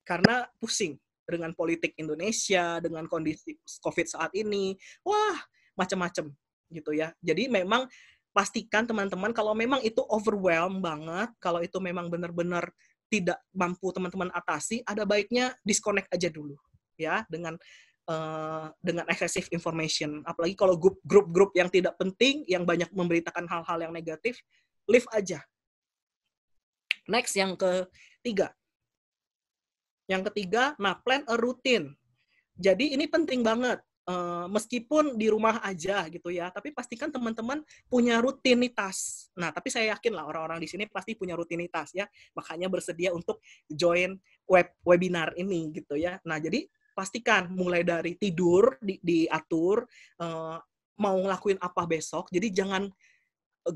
karena pusing dengan politik Indonesia, dengan kondisi COVID saat ini, wah macam-macam gitu ya. Jadi memang pastikan teman-teman kalau memang itu overwhelm banget, kalau itu memang benar-benar tidak mampu teman-teman atasi, ada baiknya disconnect aja dulu ya dengan excessive information. Apalagi kalau grup-grup yang tidak penting, yang banyak memberitakan hal-hal yang negatif, leave aja. Next, yang ketiga. Nah, plan a routine. Jadi ini penting banget. Meskipun di rumah aja gitu ya, tapi pastikan teman-teman punya rutinitas. Nah, tapi saya yakin lah orang-orang di sini pasti punya rutinitas ya, makanya bersedia untuk join webinar ini gitu ya. Nah, jadi pastikan mulai dari tidur diatur, mau ngelakuin apa besok, jadi jangan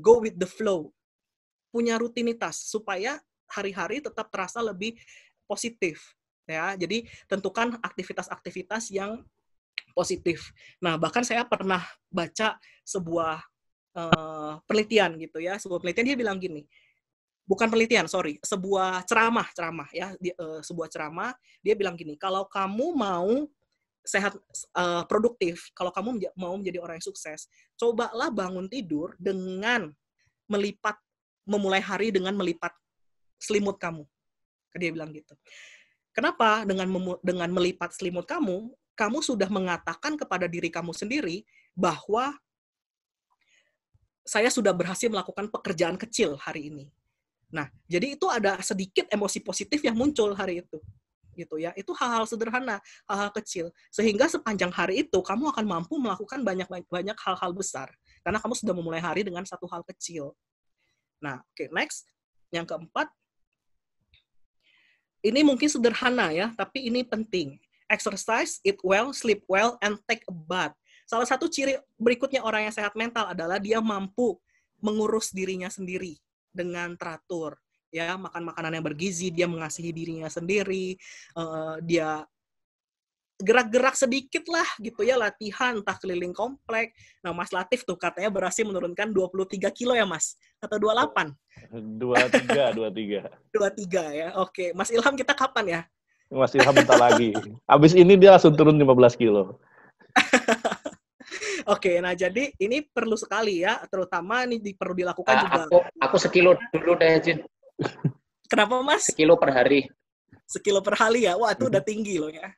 go with the flow. Punya rutinitas supaya hari-hari tetap terasa lebih positif ya. Jadi tentukan aktivitas-aktivitas yang positif. Nah, bahkan saya pernah baca sebuah penelitian gitu ya. Sebuah penelitian dia bilang gini, bukan penelitian, sorry, sebuah ceramah ya, sebuah ceramah, dia bilang gini, kalau kamu mau sehat, produktif, kalau kamu mau menjadi orang yang sukses, cobalah bangun tidur dengan memulai hari dengan melipat selimut kamu. Dia bilang gitu. Kenapa? Dengan melipat selimut kamu sudah mengatakan kepada diri kamu sendiri bahwa saya sudah berhasil melakukan pekerjaan kecil hari ini. Nah, jadi itu ada sedikit emosi positif yang muncul hari itu. Gitu ya. Itu hal-hal sederhana, hal-hal kecil. Sehingga sepanjang hari itu kamu akan mampu melakukan banyak hal-hal besar. Karena kamu sudah memulai hari dengan satu hal kecil. Nah, oke, next. Yang keempat, ini mungkin sederhana ya, tapi ini penting. Exercise, eat well, sleep well, and take a bath. Salah satu ciri berikutnya orang yang sehat mental adalah dia mampu mengurus dirinya sendiri dengan teratur. Ya, makan makanan yang bergizi, dia mengasihi dirinya sendiri, dia gerak-gerak sedikit lah gitu ya, latihan entah keliling komplek. Nah, Mas Latif tuh katanya berhasil menurunkan 23 kilo ya, Mas? Atau 28? 23 ya. Oke, Mas Ilham kita kapan ya? Mas Ilham bentar lagi. Habis ini dia langsung turun 15 kilo. Oke, nah jadi ini perlu sekali ya, terutama ini perlu dilakukan juga. Aku sekilo dulu deh, Jin. Kenapa, Mas? Sekilo per hari. Sekilo per hari ya? Wah, itu udah tinggi loh ya.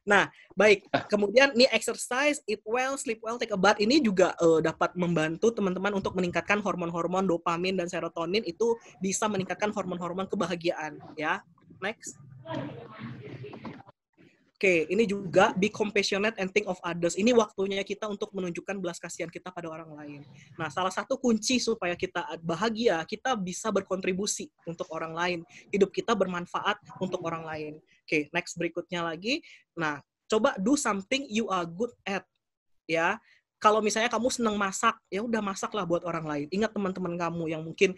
Nah, baik. Kemudian nih exercise, eat well, sleep well, take a bath. Ini juga dapat membantu teman-teman untuk meningkatkan hormon-hormon dopamin dan serotonin. Itu bisa meningkatkan hormon-hormon kebahagiaan. Ya, next. Oke, ini juga be compassionate and think of others. Ini waktunya kita untuk menunjukkan belas kasihan kita pada orang lain. Nah, salah satu kunci supaya kita bahagia, kita bisa berkontribusi untuk orang lain. Hidup kita bermanfaat untuk orang lain. Oke, next berikutnya lagi. Nah, coba do something you are good at. Ya, kalau misalnya kamu senang masak, ya udah masaklah buat orang lain. Ingat teman-teman kamu yang mungkin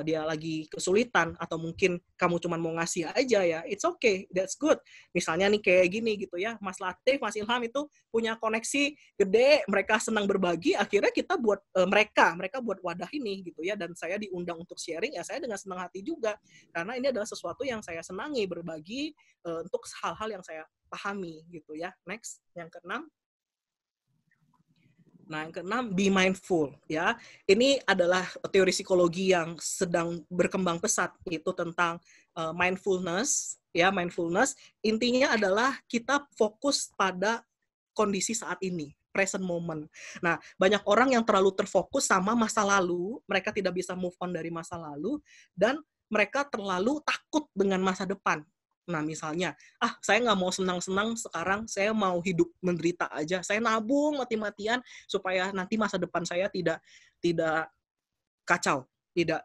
dia lagi kesulitan atau mungkin kamu cuma mau ngasih aja ya, it's okay, that's good. Misalnya nih kayak gini gitu ya, Mas Latif, Mas Ilham itu punya koneksi gede, mereka senang berbagi, akhirnya kita buat mereka buat wadah ini gitu ya, dan saya diundang untuk sharing ya saya dengan senang hati juga karena ini adalah sesuatu yang saya senangi, berbagi untuk hal-hal yang saya pahami gitu ya. Next, yang keenam. Nah, yang keenam, be mindful ya. Ini adalah teori psikologi yang sedang berkembang pesat, itu tentang mindfulness ya. Mindfulness intinya adalah kita fokus pada kondisi saat ini, present moment. Nah, banyak orang yang terlalu terfokus sama masa lalu, mereka tidak bisa move on dari masa lalu, dan mereka terlalu takut dengan masa depan. Nah, misalnya, saya nggak mau senang-senang sekarang, saya mau hidup menderita aja. Saya nabung mati-matian supaya nanti masa depan saya tidak kacau, tidak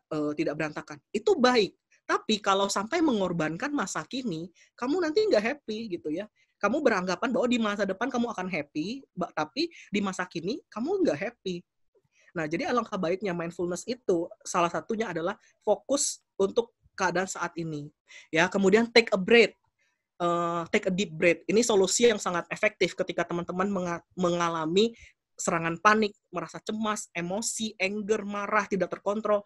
berantakan. Itu baik. Tapi kalau sampai mengorbankan masa kini, kamu nanti nggak happy gitu ya. Kamu beranggapan bahwa di masa depan kamu akan happy, tapi di masa kini kamu nggak happy. Nah, jadi alangkah baiknya mindfulness itu salah satunya adalah fokus untuk keadaan saat ini. Ya, kemudian take a breath. Take a deep breath. Ini solusi yang sangat efektif ketika teman-teman mengalami serangan panik, merasa cemas, emosi, anger, marah, tidak terkontrol.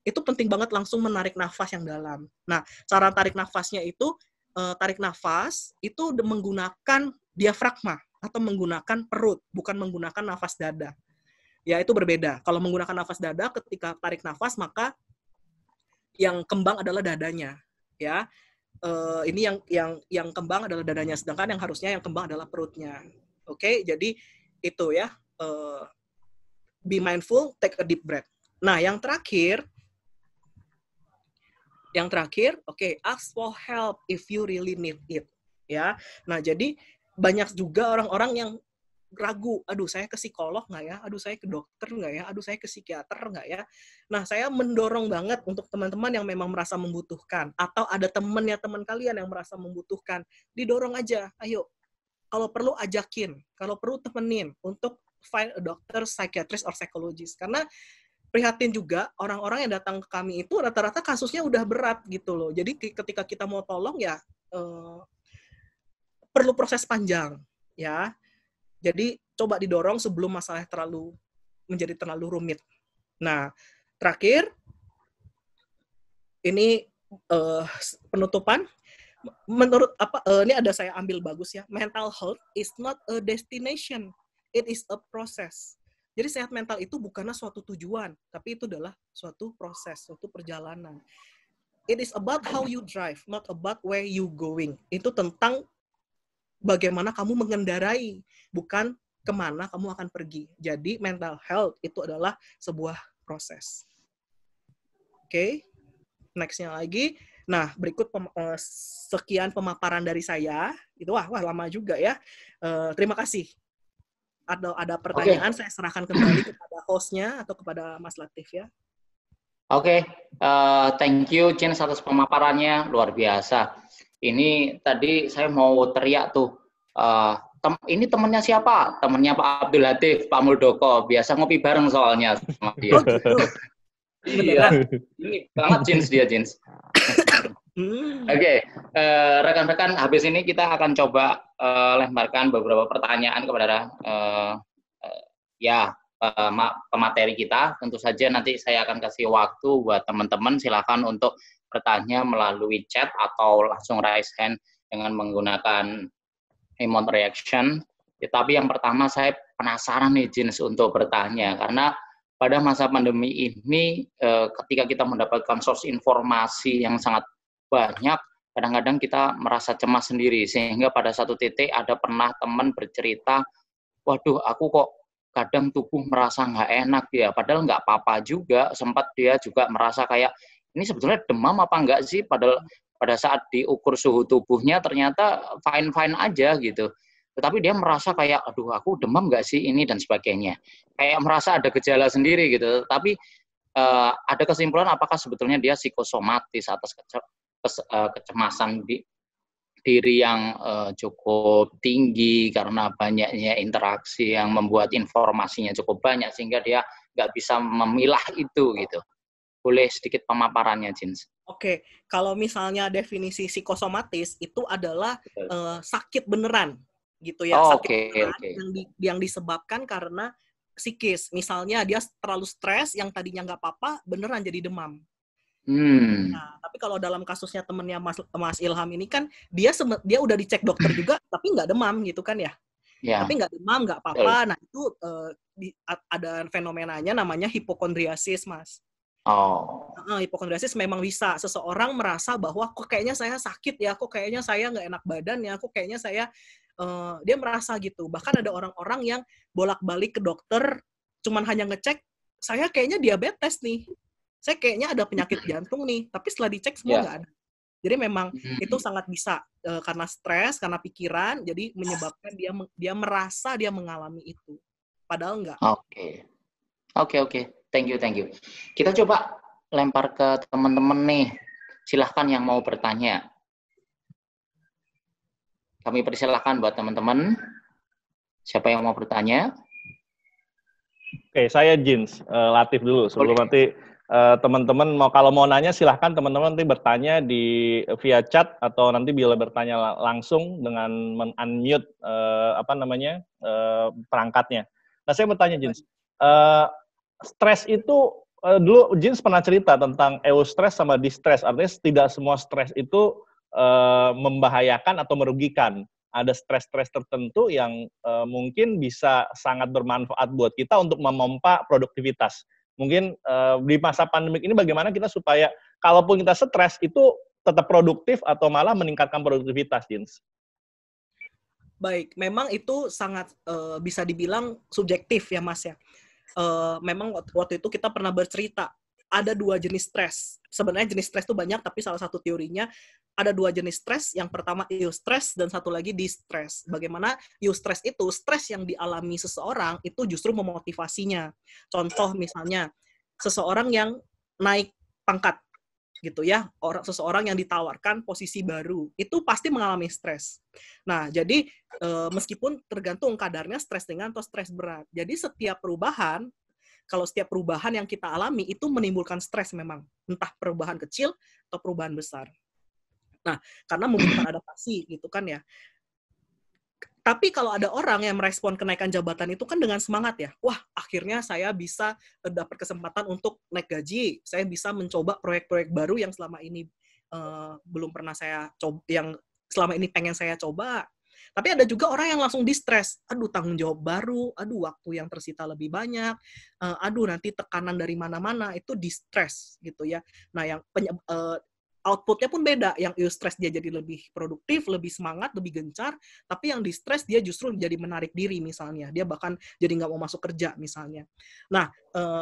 Itu penting banget langsung menarik nafas yang dalam. Nah, cara tarik nafasnya itu, tarik nafas itu menggunakan diafragma atau menggunakan perut, bukan menggunakan nafas dada. Ya, itu berbeda. Kalau menggunakan nafas dada, ketika tarik nafas, maka yang kembang adalah dadanya, ya. Ini yang kembang adalah dadanya, sedangkan yang harusnya yang kembang adalah perutnya. Oke, jadi itu ya. Be mindful, take a deep breath. Nah, yang terakhir, ask for help if you really need it, ya. Nah, jadi banyak juga orang-orang yang ragu, aduh saya ke psikolog nggak ya, aduh saya ke dokter nggak ya, aduh saya ke psikiater nggak ya. Nah, saya mendorong banget untuk teman-teman yang memang merasa membutuhkan, atau ada teman kalian yang merasa membutuhkan, didorong aja, ayo, kalau perlu ajakin, kalau perlu temenin untuk find a doctor, psychiatrist, or psychologist. Karena prihatin juga orang-orang yang datang ke kami itu rata-rata kasusnya udah berat gitu loh. Jadi ketika kita mau tolong ya perlu proses panjang ya. Jadi coba didorong sebelum masalah menjadi terlalu rumit. Nah, terakhir ini penutupan. Menurut ini ada saya ambil bagus ya. Mental health is not a destination, it is a process. Jadi sehat mental itu bukanlah suatu tujuan, tapi itu adalah suatu proses, suatu perjalanan. It is about how you drive, not about where you going. Itu tentang bagaimana kamu mengendarai, bukan kemana kamu akan pergi. Jadi mental health itu adalah sebuah proses. Oke, next-nya lagi. Nah, berikut sekian pemaparan dari saya. Itu wah lama juga ya. Terima kasih. Ada pertanyaan, saya serahkan kembali kepada host-nya atau kepada Mas Latif ya. Oke, thank you Jens atas pemaparannya, luar biasa. Ini tadi saya mau teriak tuh, ini temennya siapa? Temennya Pak Abdul Latif, Pak Muldoko. Biasa ngopi bareng soalnya sama dia. Oh gitu. Iya, ini banget Jens. Oke, rekan-rekan, habis ini kita akan coba lemparkan beberapa pertanyaan kepada pemateri kita. Tentu saja nanti saya akan kasih waktu buat teman-teman, silakan untuk bertanya melalui chat atau langsung raise hand dengan menggunakan emote reaction. Tapi yang pertama saya penasaran nih Jins untuk bertanya, karena pada masa pandemi ini ketika kita mendapatkan source informasi yang sangat banyak, kadang-kadang kita merasa cemas sendiri, sehingga pada satu titik ada pernah teman bercerita, waduh aku kok kadang tubuh merasa nggak enak ya, padahal nggak apa-apa juga, sempat dia juga merasa kayak, ini sebetulnya demam apa enggak sih, padahal pada saat diukur suhu tubuhnya ternyata fine-fine aja gitu. Tetapi dia merasa kayak, aduh aku demam nggak sih ini dan sebagainya. Kayak merasa ada gejala sendiri gitu. Tapi ada kesimpulan apakah sebetulnya dia psikosomatis atas kecemasan diri yang cukup tinggi karena banyaknya interaksi yang membuat informasinya cukup banyak sehingga dia nggak bisa memilah itu gitu. Boleh sedikit pemaparannya, Jins? Oke, kalau misalnya definisi psikosomatis itu adalah sakit beneran, gitu ya. Oh, Sakit oke, beneran oke. yang disebabkan karena psikis. Misalnya dia terlalu stres, yang tadinya nggak apa-apa, beneran jadi demam. Nah, tapi kalau dalam kasusnya temennya Mas Ilham ini kan dia udah dicek dokter juga, tapi nggak demam gitu kan ya. Ya, Tapi nggak demam, nggak betul. apa-apa. Nah itu ada fenomenanya namanya hipokondriasis, Mas. Oh, Hipokondriasis memang bisa seseorang merasa bahwa kok kayaknya saya sakit ya, kok kayaknya saya nggak enak badan ya, kok kayaknya saya dia merasa gitu. Bahkan ada orang-orang yang bolak-balik ke dokter cuman hanya ngecek saya kayaknya diabetes nih. Saya kayaknya ada penyakit jantung nih, tapi setelah dicek semua ya. nggak ada. Jadi memang itu sangat bisa karena stres, karena pikiran, jadi menyebabkan dia merasa dia mengalami itu. Padahal enggak. Oke. Oke. Thank you. Kita coba lempar ke teman-teman nih. Silahkan yang mau bertanya. Kami persilahkan buat teman-teman. Siapa yang mau bertanya? Oke, saya Jins, Latif dulu. Sebelum nanti teman-teman kalau mau nanya silahkan teman-teman nanti bertanya via chat atau nanti bila bertanya langsung dengan men-unmute perangkatnya. Nah, saya bertanya Jins, stres itu dulu Jins pernah cerita tentang eustress sama distress. Artinya tidak semua stres itu membahayakan atau merugikan. Ada stres-stres tertentu yang mungkin bisa sangat bermanfaat buat kita untuk memompa produktivitas. Mungkin di masa pandemik ini bagaimana kita supaya kalaupun kita stres itu tetap produktif atau malah meningkatkan produktivitas, Jins? Baik, memang itu sangat bisa dibilang subjektif ya Mas ya. Memang waktu itu kita pernah bercerita ada 2 jenis stres. Sebenarnya jenis stres itu banyak, tapi salah satu teorinya ada 2 jenis stres. Yang pertama eustress dan satu lagi distress. Bagaimana eustress itu, stres yang dialami seseorang itu justru memotivasinya. Contoh misalnya, seseorang yang naik pangkat gitu ya, seseorang yang ditawarkan posisi baru, itu pasti mengalami stres. Nah, jadi meskipun tergantung kadarnya stres ringan atau stres berat. Jadi setiap perubahan, kalau setiap perubahan yang kita alami itu menimbulkan stres memang, entah perubahan kecil atau perubahan besar. Nah, karena membutuhkan adaptasi gitu kan ya. Tapi kalau ada orang yang merespon kenaikan jabatan itu kan dengan semangat ya. Wah, akhirnya saya bisa dapat kesempatan untuk naik gaji. Saya bisa mencoba proyek-proyek baru yang selama ini belum pernah saya coba, yang selama ini pengen saya coba. Tapi ada juga orang yang langsung di-stres. Aduh, tanggung jawab baru. Aduh, waktu yang tersita lebih banyak. Aduh, nanti tekanan dari mana-mana. Itu di-stres gitu ya. Nah, yang outputnya pun beda. Yang eustress dia jadi lebih produktif, lebih semangat, lebih gencar. Tapi yang di-stress dia justru jadi menarik diri misalnya. Dia bahkan jadi nggak mau masuk kerja misalnya. Nah,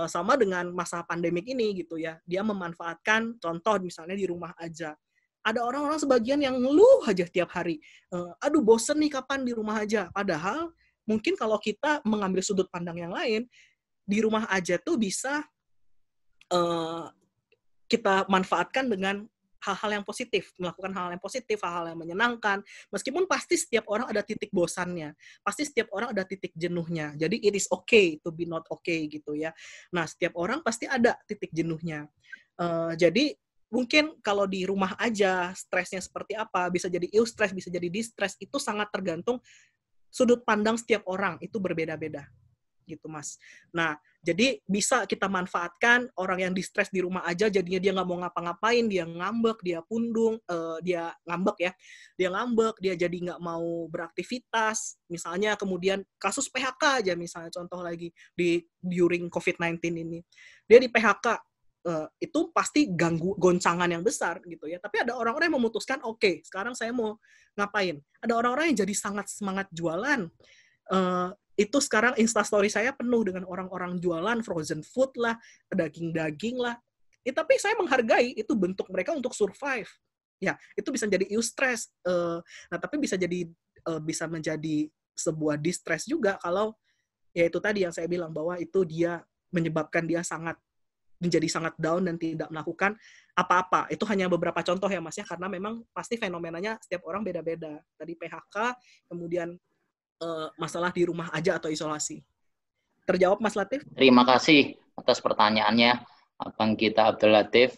sama dengan masa pandemik ini gitu ya. Dia memanfaatkan contoh misalnya di rumah aja. Ada orang-orang sebagian yang ngeluh aja tiap hari. Aduh bosen nih kapan di rumah aja. Padahal mungkin kalau kita mengambil sudut pandang yang lain, di rumah aja tuh bisa kita manfaatkan dengan hal-hal yang positif, melakukan hal yang positif, hal-hal yang menyenangkan. Meskipun pasti setiap orang ada titik bosannya, pasti setiap orang ada titik jenuhnya. Jadi it is okay to be not okay gitu ya. Nah, setiap orang pasti ada titik jenuhnya. Jadi mungkin kalau di rumah aja stresnya seperti apa, bisa jadi eustress, bisa jadi distress, itu sangat tergantung sudut pandang setiap orang, itu berbeda-beda gitu Mas. Nah, jadi bisa kita manfaatkan orang yang di-stres di rumah aja, jadinya dia nggak mau ngapa-ngapain, dia ngambek, dia pundung, dia ngambek ya, dia ngambek, dia jadi nggak mau beraktivitas, misalnya kemudian kasus PHK aja misalnya, contoh lagi, during COVID-19 ini. Dia di PHK, itu pasti ganggu goncangan yang besar gitu ya. Tapi ada orang-orang yang memutuskan, oke, sekarang saya mau ngapain. Ada orang-orang yang jadi sangat semangat jualan, itu sekarang Instastory saya penuh dengan orang-orang jualan frozen food lah, daging-daging lah. Tapi saya menghargai itu bentuk mereka untuk survive. Ya, itu bisa jadi eustress. Nah, tapi bisa menjadi sebuah distress juga kalau ya itu tadi yang saya bilang bahwa itu dia menyebabkan dia sangat menjadi sangat down dan tidak melakukan apa-apa. Itu hanya beberapa contoh ya Mas ya, karena memang pasti fenomenanya setiap orang beda-beda. Tadi PHK, kemudian masalah di rumah aja atau isolasi. Terjawab Mas Latif? Terima kasih atas pertanyaannya, Abang Gita Abdul Latif.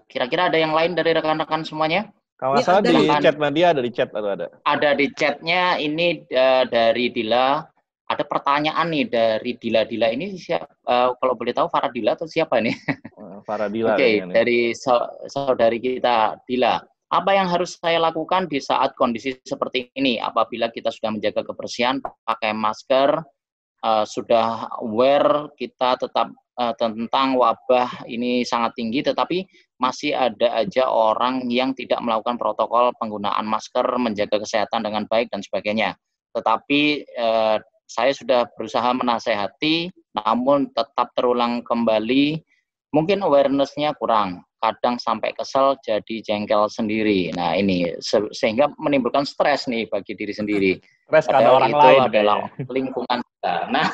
Kira-kira ada yang lain dari rekan-rekan semuanya? Kalau nggak salah di chat media ada di chat atau ada? Ada di chatnya ini dari Dila. Ada pertanyaan nih dari Dila. Dila ini siapa? Kalau boleh tahu Faradila atau siapa nih? Faradila. Oke, dari saudari kita Dila. Apa yang harus saya lakukan di saat kondisi seperti ini? Apabila kita sudah menjaga kebersihan, pakai masker, sudah aware kita tetap tentang wabah ini sangat tinggi, tetapi masih ada aja orang yang tidak melakukan protokol penggunaan masker, menjaga kesehatan dengan baik dan sebagainya. Tetapi saya sudah berusaha menasehati, namun tetap terulang kembali, mungkin awareness-nya kurang. Kadang sampai kesel jadi jengkel sendiri. Nah ini sehingga menimbulkan stres nih bagi diri sendiri. Stres karena orang lain adalah lingkungan kita. Nah,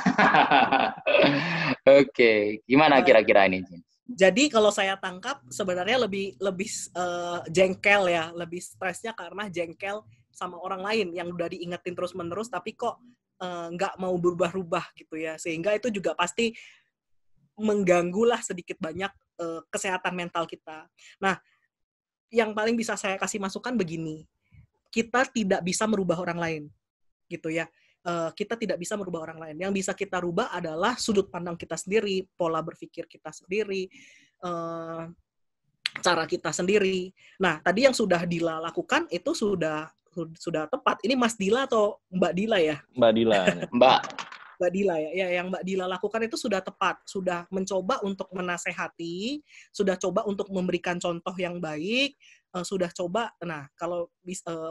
oke. Gimana kira-kira ini? Jadi kalau saya tangkap sebenarnya lebih jengkel ya, lebih stresnya karena jengkel sama orang lain yang udah diingetin terus-menerus tapi kok nggak mau berubah-ubah gitu ya. Sehingga itu juga pasti mengganggulah sedikit banyak kesehatan mental kita. Nah, yang paling bisa saya kasih masukan begini, kita tidak bisa merubah orang lain, gitu ya. Kita tidak bisa merubah orang lain. Yang bisa kita rubah adalah sudut pandang kita sendiri, pola berpikir kita sendiri, cara kita sendiri. Nah, tadi yang sudah Dila lakukan itu sudah tepat. Ini Mas Dila atau Mbak Dila ya? Mbak Dila. Mbak Dila ya, yang Mbak Dila lakukan itu sudah tepat, sudah mencoba untuk menasehati, sudah coba untuk memberikan contoh yang baik, sudah coba. Nah, kalau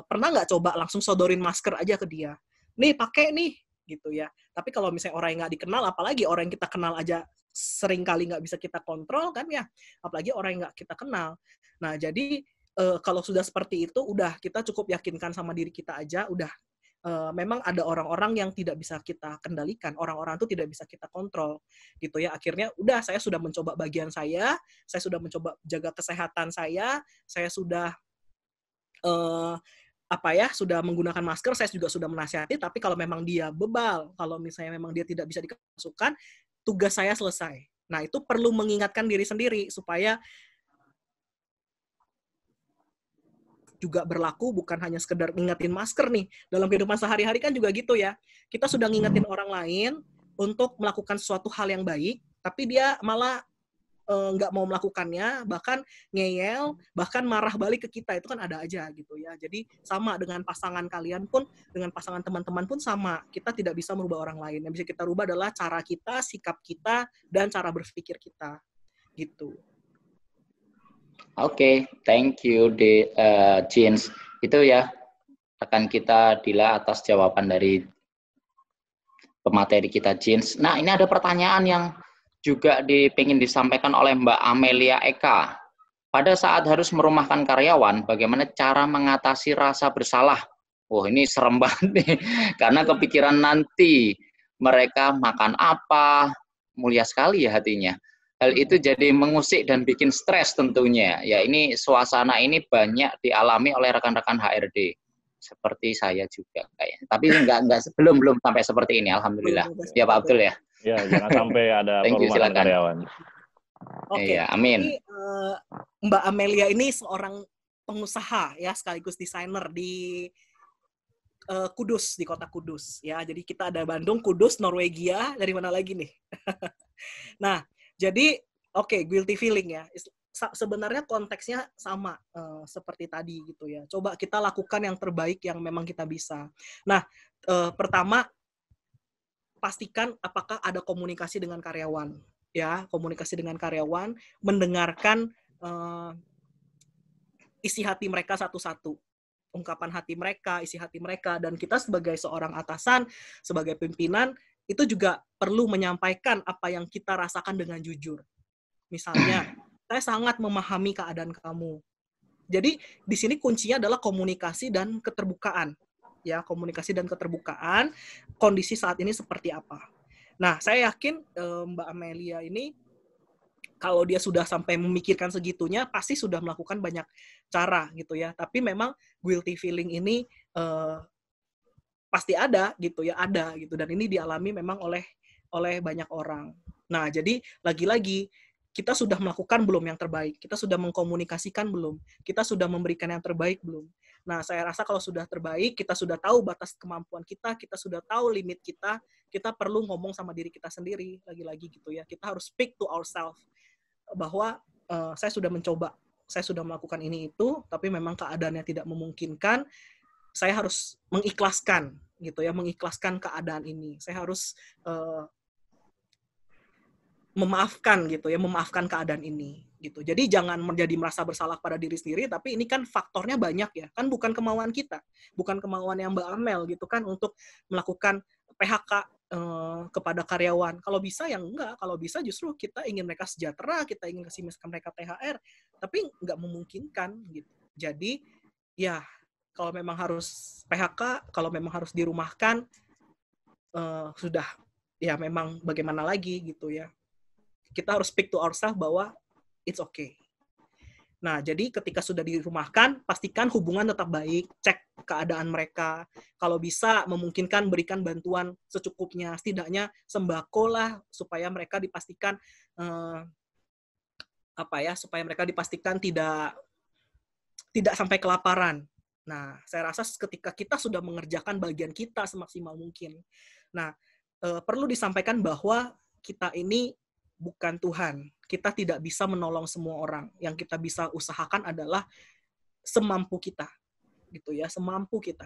pernah nggak coba langsung sodorin masker aja ke dia, nih pakai nih, gitu ya. Tapi kalau misalnya orang yang nggak dikenal, apalagi orang yang kita kenal aja sering kali nggak bisa kita kontrol kan ya, apalagi orang yang nggak kita kenal. Nah, jadi kalau sudah seperti itu, udah kita cukup yakinkan sama diri kita aja, udah. Memang ada orang-orang yang tidak bisa kita kendalikan, orang-orang itu tidak bisa kita kontrol, gitu ya. Akhirnya udah saya sudah mencoba bagian saya sudah mencoba jaga kesehatan saya sudah sudah menggunakan masker, saya juga sudah menasihati, tapi kalau memang dia bebal, kalau misalnya memang dia tidak bisa dikemasukan, tugas saya selesai. Nah, itu perlu mengingatkan diri sendiri supaya juga berlaku, bukan hanya sekedar ngingetin masker nih. Dalam kehidupan sehari-hari kan juga gitu ya. Kita sudah ngingetin orang lain untuk melakukan suatu hal yang baik, tapi dia malah nggak mau melakukannya, bahkan ngeyel, bahkan marah balik ke kita. Itu kan ada aja gitu ya. Jadi sama dengan pasangan kalian pun, dengan pasangan teman-teman pun sama. Kita tidak bisa merubah orang lain. Yang bisa kita rubah adalah cara kita, sikap kita, dan cara berpikir kita. Gitu. Oke, thank you Jeans. Itu ya rekan kita Dila atas jawaban dari pemateri kita Jeans. Nah, ini ada pertanyaan yang juga pengen disampaikan oleh Mbak Amelia Eka. Pada saat harus merumahkan karyawan, bagaimana cara mengatasi rasa bersalah? Wah, ini serem banget nih. Karena kepikiran nanti mereka makan apa, mulia sekali ya hatinya. Hal itu jadi mengusik dan bikin stres tentunya. Ya, ini suasana ini banyak dialami oleh rekan-rekan HRD. Seperti saya juga kayaknya. Tapi belum sampai seperti ini, alhamdulillah. Ya Pak Abdul ya. Ya, jangan sampai ada perumahan karyawan. Oke, ya, amin. Ini, Mbak Amelia ini seorang pengusaha ya, sekaligus desainer di Kudus, di kota Kudus ya. Jadi kita ada Bandung, Kudus, Norwegia, dari mana lagi nih? Nah, jadi guilty feeling ya. Sebenarnya konteksnya sama seperti tadi gitu ya. Coba kita lakukan yang terbaik yang memang kita bisa. Nah, pertama pastikan apakah ada komunikasi dengan karyawan ya, komunikasi dengan karyawan, mendengarkan isi hati mereka satu-satu, ungkapan hati mereka, isi hati mereka, dan kita sebagai seorang atasan, sebagai pimpinan itu juga perlu menyampaikan apa yang kita rasakan dengan jujur. Misalnya, saya sangat memahami keadaan kamu. Jadi di sini kuncinya adalah komunikasi dan keterbukaan. Ya, komunikasi dan keterbukaan, kondisi saat ini seperti apa. Nah, saya yakin Mbak Amelia ini kalau dia sudah sampai memikirkan segitunya, pasti sudah melakukan banyak cara gitu ya. Tapi memang guilty feeling ini pasti ada gitu ya, ada gitu. Dan ini dialami memang oleh banyak orang. Nah, jadi lagi-lagi kita sudah melakukan belum yang terbaik? Kita sudah mengkomunikasikan belum? Kita sudah memberikan yang terbaik belum? Nah, saya rasa kalau sudah terbaik, kita sudah tahu batas kemampuan kita sudah tahu limit kita perlu ngomong sama diri kita sendiri lagi-lagi gitu ya. Kita harus speak to ourselves bahwa saya sudah mencoba, saya sudah melakukan ini itu, tapi memang keadaannya tidak memungkinkan. Saya harus mengikhlaskan gitu ya, mengikhlaskan keadaan ini. Saya harus memaafkan gitu ya, memaafkan keadaan ini gitu. Jadi jangan menjadi merasa bersalah pada diri sendiri, tapi ini kan faktornya banyak ya. Kan bukan kemauan kita, bukan kemauan yang Mbak Amel gitu kan untuk melakukan PHK kepada karyawan. Kalau bisa yang enggak, kalau bisa justru kita ingin mereka sejahtera, kita ingin kasih mereka THR, tapi enggak memungkinkan gitu. Jadi ya kalau memang harus PHK, kalau memang harus dirumahkan, sudah ya memang bagaimana lagi gitu ya. Kita harus speak to ourselves bahwa it's okay. Nah, jadi ketika sudah dirumahkan, pastikan hubungan tetap baik, cek keadaan mereka. Kalau bisa, memungkinkan berikan bantuan secukupnya, setidaknya sembako lah, supaya mereka dipastikan supaya mereka dipastikan tidak sampai kelaparan. Nah, saya rasa ketika kita sudah mengerjakan bagian kita semaksimal mungkin. Nah, perlu disampaikan bahwa kita ini bukan Tuhan. Kita tidak bisa menolong semua orang. Yang kita bisa usahakan adalah semampu kita. Gitu ya, semampu kita.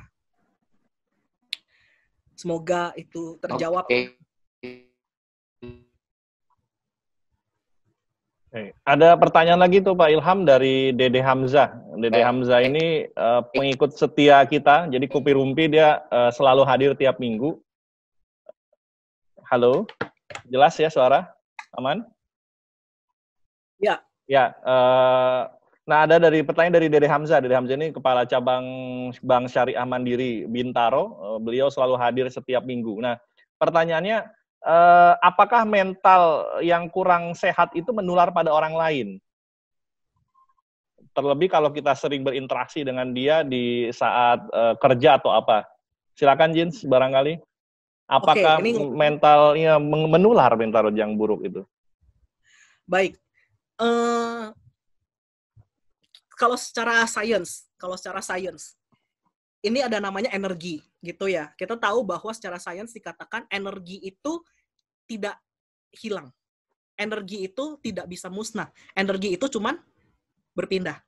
Semoga itu terjawab. Oke. Ada pertanyaan lagi tuh Pak Ilham dari Dede Hamzah. Dede Hamzah ini pengikut setia kita, jadi Kopi Rumpi dia selalu hadir tiap minggu. Halo, jelas ya suara? Aman? Ya. Ya. Nah, ada pertanyaan dari Dede Hamzah. Dede Hamzah ini Kepala Cabang Bank Syariah Mandiri Bintaro. Beliau selalu hadir setiap minggu. Nah, pertanyaannya, apakah mental yang kurang sehat itu menular pada orang lain? Terlebih kalau kita sering berinteraksi dengan dia di saat kerja atau apa. Silakan Jins, barangkali. Apakah mentalnya menular, mental yang buruk itu? Baik. Kalau secara sains, ini ada namanya energi, gitu ya. Kita tahu bahwa secara sains dikatakan energi itu tidak hilang. Energi itu tidak bisa musnah. Energi itu cuman berpindah.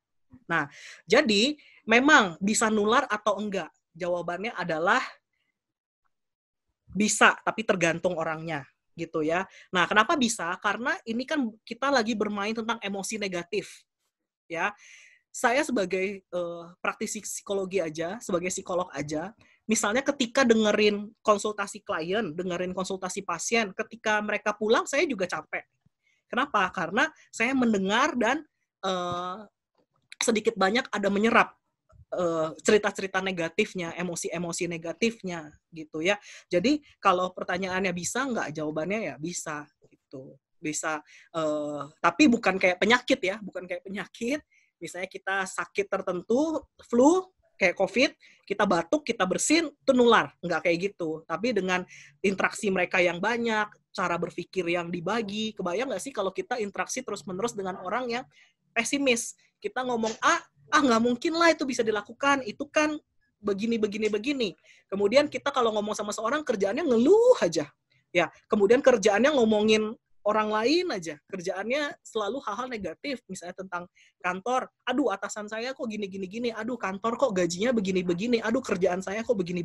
Nah, jadi memang bisa nular atau enggak? Jawabannya adalah bisa, tapi tergantung orangnya, gitu ya. Nah, kenapa bisa? Karena ini kan kita lagi bermain tentang emosi negatif, ya. Saya sebagai praktisi psikologi aja, sebagai psikolog aja, misalnya ketika dengerin konsultasi klien, dengerin konsultasi pasien, ketika mereka pulang, saya juga capek. Kenapa? Karena saya mendengar dan sedikit banyak ada menyerap cerita-cerita negatifnya, emosi-emosi negatifnya, gitu ya. Jadi kalau pertanyaannya bisa nggak? Jawabannya ya bisa, gitu. Bisa, tapi bukan kayak penyakit ya, bukan kayak penyakit. Misalnya kita sakit tertentu, flu, kayak COVID, kita batuk, kita bersin, itu nular. Nggak kayak gitu. Tapi dengan interaksi mereka yang banyak, cara berpikir yang dibagi, kebayang nggak sih kalau kita interaksi terus-menerus dengan orang yang pesimis. Kita ngomong nggak mungkin lah itu bisa dilakukan, itu kan begini. Kemudian kita kalau ngomong sama seorang, kerjaannya ngeluh aja. Ya, kemudian kerjaannya ngomongin orang lain aja. Kerjaannya selalu hal-hal negatif, misalnya tentang kantor. Aduh, atasan saya kok gini. Aduh, kantor kok gajinya begini. Aduh, kerjaan saya kok begini.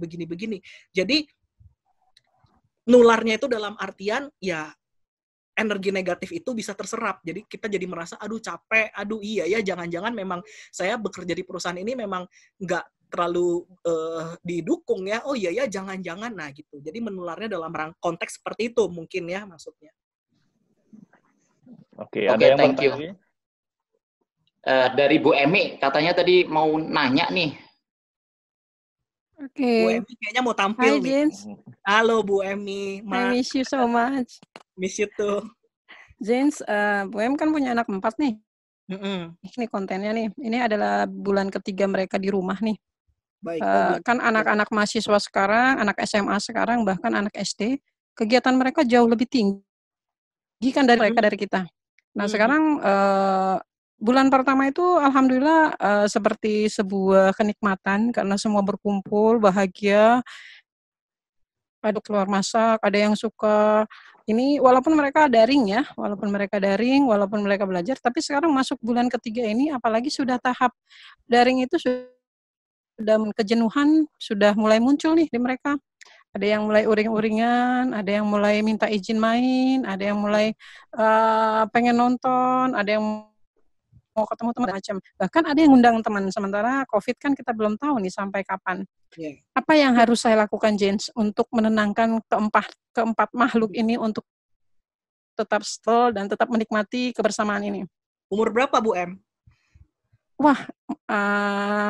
Jadi, nularnya itu dalam artian, ya, energi negatif itu bisa terserap. Jadi kita jadi merasa, aduh capek, aduh iya ya, jangan-jangan memang saya bekerja di perusahaan ini memang nggak terlalu didukung ya. Oh iya ya, jangan-jangan. Nah gitu. Jadi menularnya dalam konteks seperti itu mungkin ya maksudnya. Oke, ada yang thank you. Dari Bu Emi, katanya tadi mau nanya nih. Oke. Bu Emi kayaknya mau tampil nih. Halo Bu Emi. I miss you so much. Miss you too. James, Bu Em kan punya anak 4 nih. Mm-mm. Ini kontennya nih. Ini adalah bulan ketiga mereka di rumah nih. Baik. Kan anak-anak mahasiswa sekarang, anak SMA sekarang, bahkan anak SD, kegiatan mereka jauh lebih tinggi kan dari mereka, dari kita. Nah, sekarang bulan pertama itu alhamdulillah seperti sebuah kenikmatan karena semua berkumpul, bahagia. Ada keluar masak, ada yang suka ini walaupun mereka daring ya, walaupun mereka belajar, tapi sekarang masuk bulan ketiga ini apalagi sudah tahap daring itu sudah kejenuhan, sudah mulai muncul nih di mereka. Ada yang mulai uring-uringan, ada yang mulai minta izin main, ada yang mulai pengen nonton, ada yang mau ketemu teman macam. Bahkan ada yang undang teman. Sementara COVID kan kita belum tahu nih sampai kapan. Yeah. Apa yang harus saya lakukan, James, untuk menenangkan keempat makhluk ini untuk tetap still dan tetap menikmati kebersamaan ini? Umur berapa, Bu M? Wah,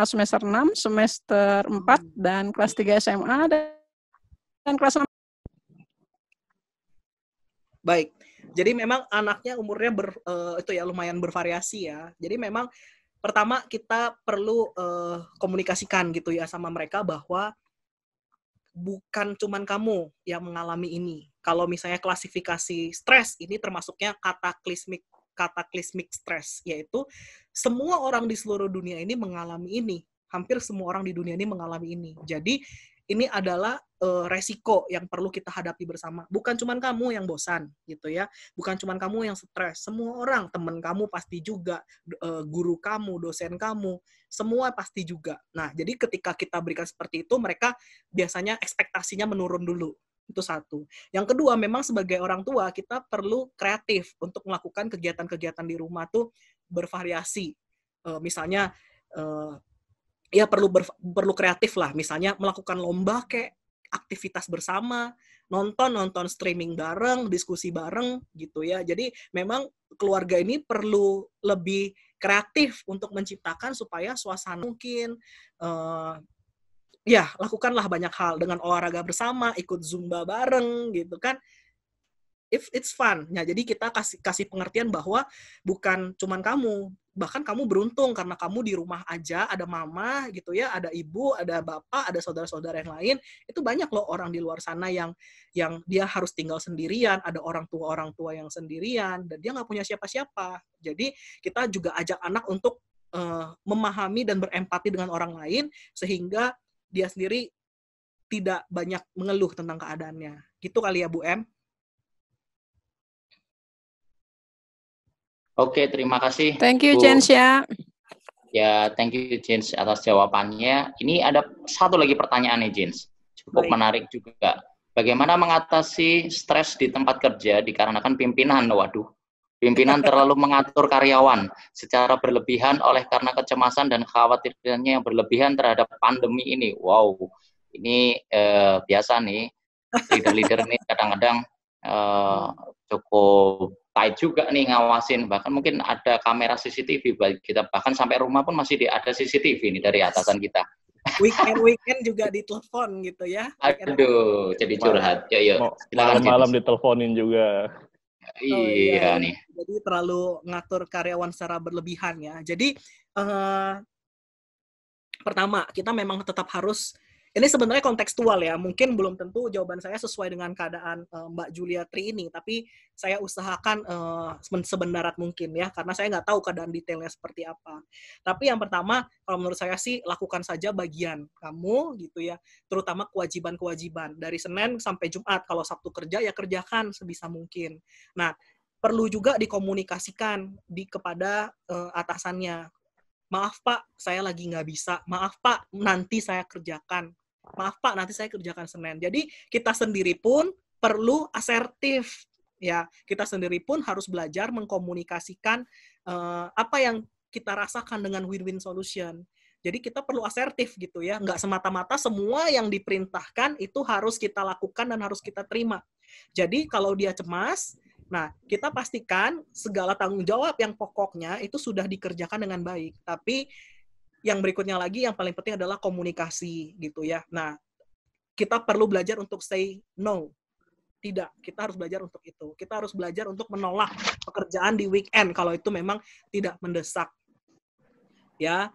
semester 6, semester 4, dan kelas 3 SMA, dan kelas 6. Baik. Jadi memang anaknya umurnya itu ya lumayan bervariasi ya. Jadi memang pertama kita perlu komunikasikan gitu ya sama mereka bahwa bukan cuman kamu yang mengalami ini. Kalau misalnya klasifikasi stres, ini termasuknya cataclysmic stress, yaitu semua orang di seluruh dunia ini mengalami ini. Hampir semua orang di dunia ini mengalami ini. Jadi ini adalah resiko yang perlu kita hadapi bersama. Bukan cuma kamu yang bosan, gitu ya. Bukan cuma kamu yang stres. Semua orang, teman kamu pasti juga, guru kamu, dosen kamu, semua pasti juga. Nah, jadi ketika kita berikan seperti itu, mereka biasanya ekspektasinya menurun dulu. Itu satu. Yang kedua, memang sebagai orang tua, kita perlu kreatif untuk melakukan kegiatan-kegiatan di rumah tuh bervariasi. Misalnya, ya perlu kreatif lah, misalnya melakukan lomba kayak aktivitas bersama, nonton streaming bareng, diskusi bareng gitu ya. Jadi memang keluarga ini perlu lebih kreatif untuk menciptakan supaya suasana mungkin ya lakukanlah banyak hal dengan olahraga bersama, ikut zumba bareng gitu kan. If it's fun. Ya, jadi kita kasih pengertian bahwa bukan cuman kamu, bahkan kamu beruntung karena kamu di rumah aja, ada mama gitu ya, ada ibu, ada bapak, ada saudara-saudara yang lain. Itu banyak loh orang di luar sana yang dia harus tinggal sendirian, ada orang tua yang sendirian, dan dia nggak punya siapa-siapa. Jadi kita juga ajak anak untuk memahami dan berempati dengan orang lain, sehingga dia sendiri tidak banyak mengeluh tentang keadaannya. Gitu kali ya, Bu M? Oke, terima kasih. Thank you, Bu. Jens ya. Ya, thank you, Jens, atas jawabannya. Ini ada satu lagi pertanyaan nih, Jens. Cukup menarik juga. Bagaimana mengatasi stres di tempat kerja dikarenakan pimpinan? Waduh, pimpinan terlalu mengatur karyawan secara berlebihan oleh karena kecemasan dan kekhawatirannya yang berlebihan terhadap pandemi ini. Wow, ini biasa nih, leader-leader ini kadang-kadang cukup tight juga nih ngawasin, bahkan mungkin ada kamera CCTV bagi kita, bahkan sampai rumah pun masih ada CCTV nih dari atasan kita. Weekend juga ditelepon gitu ya. Aduh, jadi curhat. Yuk. Malam-malam diteleponin juga. Iya nih. Jadi terlalu ngatur karyawan secara berlebihan ya. Jadi pertama, kita memang tetap harus, ini sebenarnya kontekstual ya, mungkin belum tentu jawaban saya sesuai dengan keadaan Mbak Juliatri ini, tapi saya usahakan sebendarat mungkin ya, karena saya nggak tahu keadaan detailnya seperti apa. Tapi yang pertama, kalau menurut saya sih, lakukan saja bagian kamu gitu ya, terutama kewajiban-kewajiban. Dari Senin sampai Jumat, kalau Sabtu kerja, ya kerjakan sebisa mungkin. Nah, perlu juga dikomunikasikan kepada atasannya. Maaf Pak, saya lagi nggak bisa. Maaf Pak, nanti saya kerjakan. Maaf Pak, nanti saya kerjakan Senin. Jadi kita sendiri pun perlu asertif. Ya, kita sendiri pun harus belajar mengkomunikasikan apa yang kita rasakan dengan win-win solution. Jadi kita perlu asertif gitu ya. Nggak semata-mata semua yang diperintahkan itu harus kita lakukan dan harus kita terima. Jadi kalau dia cemas, nah, kita pastikan segala tanggung jawab yang pokoknya itu sudah dikerjakan dengan baik. Tapi yang berikutnya lagi, yang paling penting adalah komunikasi gitu ya. Nah, kita perlu belajar untuk say no. Tidak, kita harus belajar untuk itu. Kita harus belajar untuk menolak pekerjaan di weekend kalau itu memang tidak mendesak. Ya,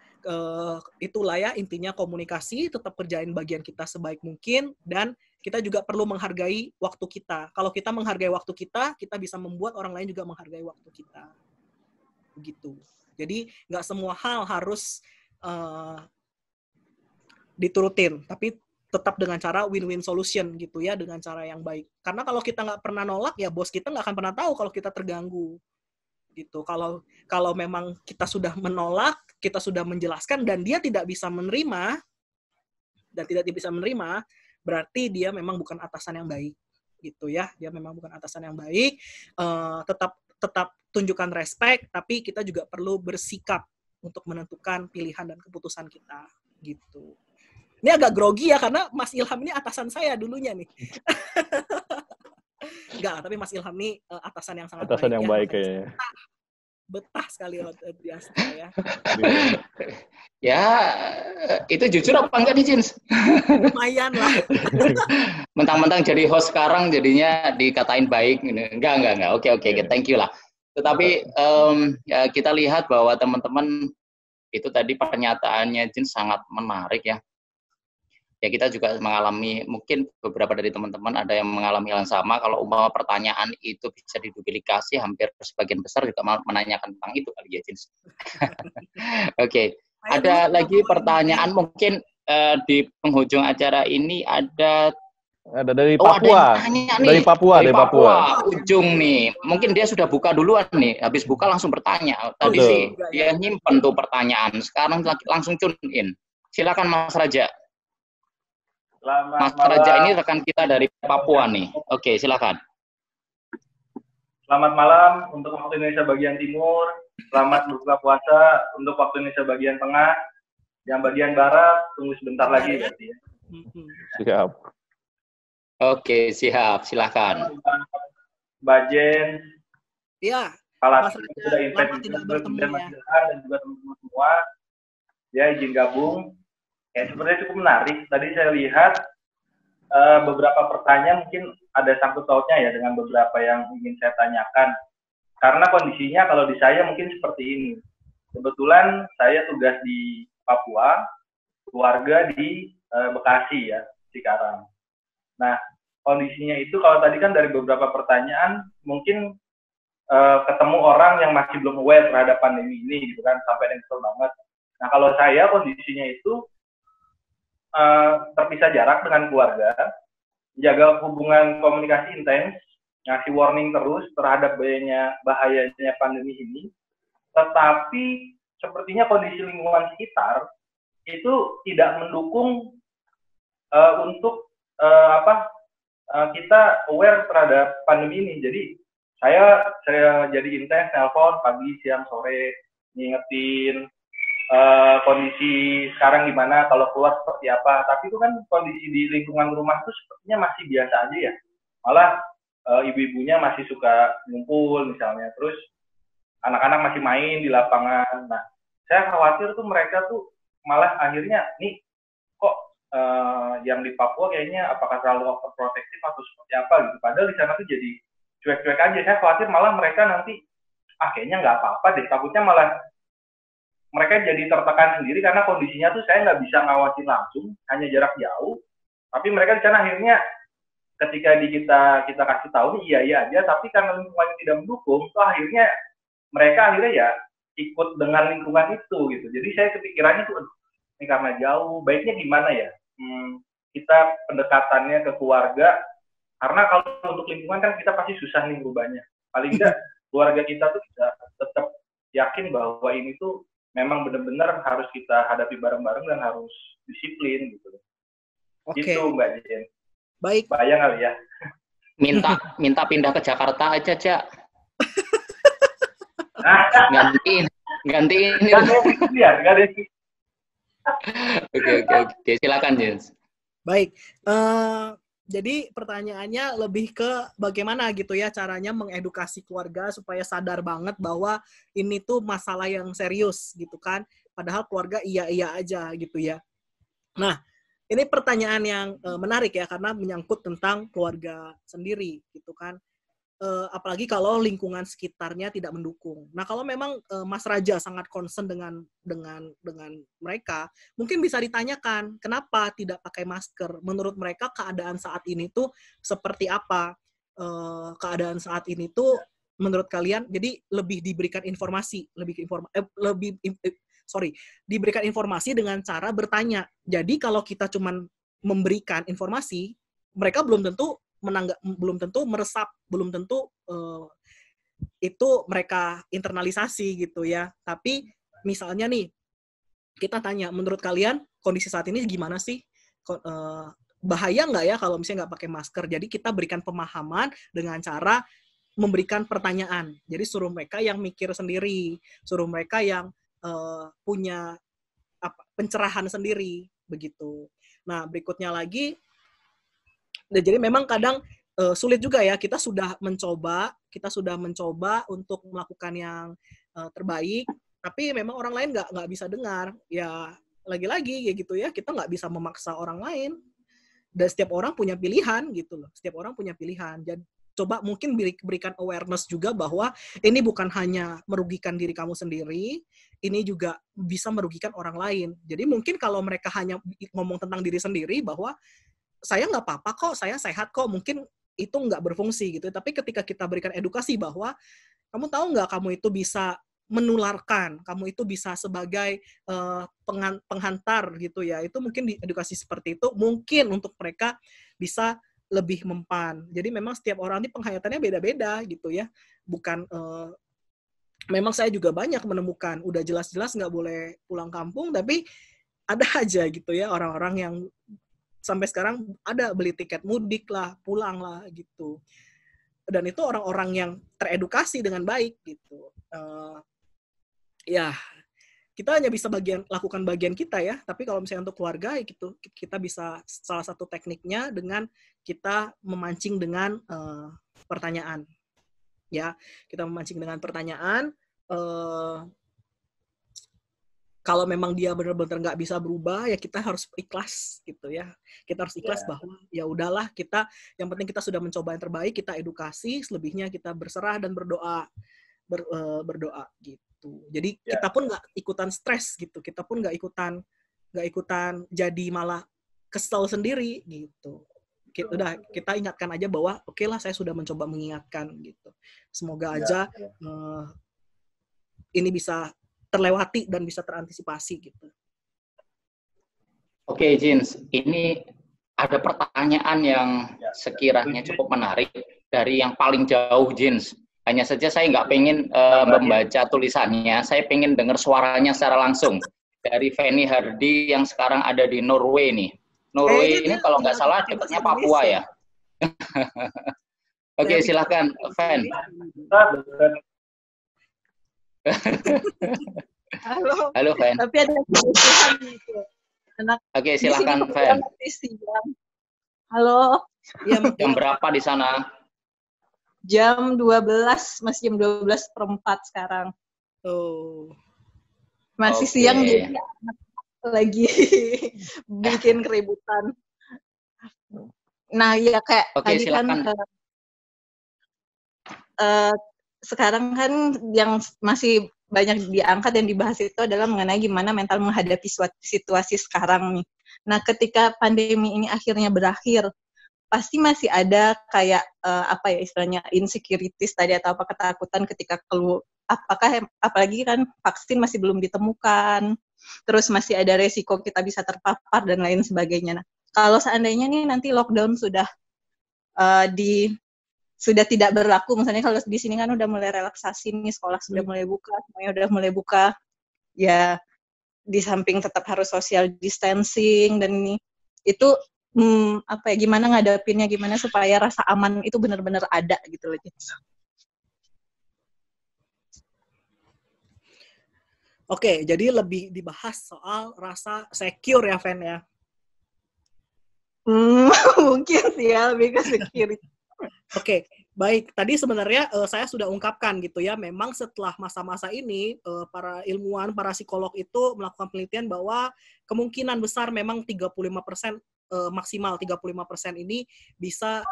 itulah ya intinya komunikasi, tetap kerjain bagian kita sebaik mungkin, dan kita juga perlu menghargai waktu kita. Kalau kita menghargai waktu kita bisa membuat orang lain juga menghargai waktu kita. Begitu. Jadi nggak semua hal harus diturutin, tapi tetap dengan cara win-win solution gitu ya, dengan cara yang baik. Karena kalau kita nggak pernah nolak, ya bos kita nggak akan pernah tahu kalau kita terganggu. Gitu. Kalau memang kita sudah menolak, kita sudah menjelaskan dan dia tidak bisa menerima berarti dia memang bukan atasan yang baik gitu ya. Dia memang bukan atasan yang baik. Tetap tunjukkan respect, tapi kita juga perlu bersikap untuk menentukan pilihan dan keputusan kita gitu. Ini agak grogi ya karena Mas Ilham ini atasan saya dulunya nih. Enggak, tapi Mas Ilham ini atasan yang sangat Atasan baik. yang baik kayaknya. Betah sekali biasa ya. Ya, itu jujur apa enggak nih, Jins? Lumayan lah. Mentang-mentang jadi host sekarang jadinya dikatain baik. Enggak. Oke, thank you lah. Tetapi ya, kita lihat bahwa teman-teman itu tadi pernyataannya Jins sangat menarik ya. Ya kita juga mengalami, mungkin beberapa dari teman-teman ada yang mengalami hal yang sama. Kalau umpama pertanyaan itu bisa diduplikasi, hampir sebagian besar juga menanyakan tentang itu kali ya, Jins. Oke. Ada lagi pertanyaan mungkin di penghujung acara ini ada dari Papua. Dari Papua. Ujung nih. Mungkin dia sudah buka duluan nih. Habis buka langsung bertanya. Tadi sih dia nyimpen tuh pertanyaan. Sekarang langsung tune in. Silakan Mas Raja. Mas Raja ini rekan kita dari Papua nih. Oke, silakan. Selamat malam untuk waktu Indonesia bagian timur. Selamat berbuka puasa untuk waktu Indonesia bagian tengah. Yang bagian barat tunggu sebentar lagi berarti ya. Siap. Oke, siap. Silakan. Mbak Jen. Iya. Kepala sudah invite juga dan juga teman-teman semua. Ya, izin gabung. Ya, sebenarnya cukup menarik. Tadi saya lihat beberapa pertanyaan mungkin ada sangkut pautnya ya dengan beberapa yang ingin saya tanyakan. Karena kondisinya kalau di saya mungkin seperti ini. Kebetulan saya tugas di Papua, keluarga di Bekasi ya, Cikarang. Nah, kondisinya itu kalau tadi kan dari beberapa pertanyaan mungkin ketemu orang yang masih belum aware terhadap pandemi ini gitu kan, sampai yang kesel banget. Nah, kalau saya kondisinya itu terpisah jarak dengan keluarga, jaga hubungan komunikasi intens, ngasih warning terus terhadap bahayanya pandemi ini, tetapi sepertinya kondisi lingkungan sekitar itu tidak mendukung untuk kita aware terhadap pandemi ini. Jadi saya jadi intens telepon pagi, siang, sore, ngingetin kondisi sekarang gimana, kalau keluar seperti apa. Tapi itu kan kondisi di lingkungan rumah itu sepertinya masih biasa aja ya. Malah ibu-ibunya masih suka ngumpul misalnya. Terus anak-anak masih main di lapangan. Nah, saya khawatir tuh mereka tuh malah akhirnya nih kok yang di Papua kayaknya apakah terlalu overprotective atau seperti apa gitu. Padahal di sana tuh jadi cuek-cuek aja. Saya khawatir malah mereka nanti kayaknya nggak apa-apa deh. Takutnya malah mereka jadi tertekan sendiri karena kondisinya tuh saya nggak bisa ngawasin langsung, hanya jarak jauh. Tapi mereka di sana akhirnya ketika kita kasih tahu nih iya aja, tapi karena lingkungannya tidak mendukung, tuh akhirnya mereka ya ikut dengan lingkungan itu gitu. Jadi saya kepikirannya tuh ini karena jauh, baiknya gimana ya? Kita pendekatannya ke keluarga, karena kalau untuk lingkungan kan kita pasti susah nih berubahnya. Paling tidak keluarga kita tuh bisa tetap yakin bahwa ini tuh memang benar-benar harus kita hadapi bareng-bareng dan harus disiplin gitu. Oke. Gitu Mbak Jen. Baik. Bayang kali ya. Minta pindah ke Jakarta aja, Cak. Gantiin. Nggak ada. Oke. Silakan, Jens. Baik. Jadi pertanyaannya lebih ke bagaimana gitu ya caranya mengedukasi keluarga supaya sadar banget bahwa ini tuh masalah yang serius gitu kan. Padahal keluarga iya aja gitu ya. Nah, Ini pertanyaan yang menarik ya, karena menyangkut tentang keluarga sendiri gitu kan. Apalagi kalau lingkungan sekitarnya tidak mendukung. Nah, kalau memang Mas Raja sangat concern dengan mereka, mungkin bisa ditanyakan kenapa tidak pakai masker. Menurut mereka keadaan saat ini tuh seperti apa? Keadaan saat ini tuh menurut kalian, jadi lebih diberikan informasi, diberikan informasi dengan cara bertanya. Jadi kalau kita cuman memberikan informasi, mereka belum tentu meresap, belum tentu itu mereka internalisasi gitu ya. Tapi misalnya nih, kita tanya, menurut kalian kondisi saat ini gimana sih? Bahaya nggak ya kalau misalnya nggak pakai masker? Jadi kita berikan pemahaman dengan cara memberikan pertanyaan. Jadi suruh mereka yang mikir sendiri, suruh mereka yang punya pencerahan sendiri, begitu. Nah, berikutnya lagi, jadi memang kadang sulit juga ya, kita sudah mencoba untuk melakukan yang terbaik, tapi memang orang lain nggak bisa dengar. Ya, lagi-lagi ya gitu ya, kita nggak bisa memaksa orang lain. Dan setiap orang punya pilihan gitu loh, setiap orang punya pilihan. Jadi coba mungkin berikan awareness juga bahwa ini bukan hanya merugikan diri kamu sendiri, ini juga bisa merugikan orang lain. Jadi mungkin kalau mereka hanya ngomong tentang diri sendiri bahwa saya nggak apa-apa kok, saya sehat kok, mungkin itu nggak berfungsi gitu. Tapi ketika kita berikan edukasi bahwa kamu tahu nggak kamu itu bisa menularkan, kamu itu bisa sebagai penghantar gitu ya, itu mungkin di edukasi seperti itu mungkin untuk mereka bisa lebih mempan. Jadi memang setiap orang ini penghayatannya beda-beda gitu ya, bukan memang saya juga banyak menemukan udah jelas-jelas nggak boleh pulang kampung, tapi ada aja gitu ya orang-orang yang sampai sekarang ada beli tiket mudik lah, pulang lah gitu. Dan itu orang-orang yang teredukasi dengan baik gitu. Ya, kita hanya bisa lakukan bagian kita ya. Tapi kalau misalnya untuk keluarga, ya gitu, kita bisa salah satu tekniknya dengan kita memancing dengan pertanyaan. Ya, kita memancing dengan pertanyaan. Kalau memang dia benar-benar nggak bisa berubah, ya kita harus ikhlas gitu ya. Kita harus ikhlas bahwa ya udahlah, yang penting kita sudah mencoba yang terbaik, kita edukasi, selebihnya kita berserah dan berdoa gitu. Jadi kita pun nggak ikutan stres gitu, kita pun nggak ikutan jadi malah kesel sendiri gitu. Kita ingatkan aja bahwa oke lah, saya sudah mencoba mengingatkan gitu. Semoga aja ini bisa terlewati dan bisa terantisipasi gitu. Oke, Jins, ini ada pertanyaan yang sekiranya cukup menarik dari yang paling jauh, Jins. Hanya saja saya nggak pengen membaca tulisannya, saya pengen dengar suaranya secara langsung dari Feni Hardi yang sekarang ada di Norway nih. Norway ini kalau nggak salah dekatnya Papua ya. Oke, silakan, Fen. Halo, Fen. Tapi ada kebutuhan gitu. Oke, silakan, Fen. Halo. Jam berapa di sana? Jam 12, masih jam 12:04 sekarang. Oh. Masih siang, jadi lagi bikin keributan. Nah, ya kayak tadi silakan. Kan sekarang kan yang masih banyak diangkat dan dibahas itu adalah mengenai gimana mental menghadapi situasi sekarang nih. Nah, ketika pandemi ini akhirnya berakhir, pasti masih ada kayak istilahnya insecurities tadi atau ketakutan ketika apalagi kan vaksin masih belum ditemukan, terus masih ada resiko kita bisa terpapar dan lain sebagainya. Nah, kalau seandainya nih nanti lockdown sudah tidak berlaku, misalnya kalau di sini kan udah mulai relaksasi nih, sekolah sudah mulai buka, semuanya udah mulai buka, ya di samping tetap harus social distancing dan ini itu gimana ngadapinnya, gimana supaya rasa aman itu benar-benar ada gitu loh. Oke, jadi lebih dibahas soal rasa secure ya, Fen ya? Mungkin sih ya, lebih ke security. Oke, Baik, tadi sebenarnya saya sudah ungkapkan gitu ya, memang setelah masa-masa ini para ilmuwan, para psikolog itu melakukan penelitian bahwa kemungkinan besar memang 35% maksimal 35% ini bisa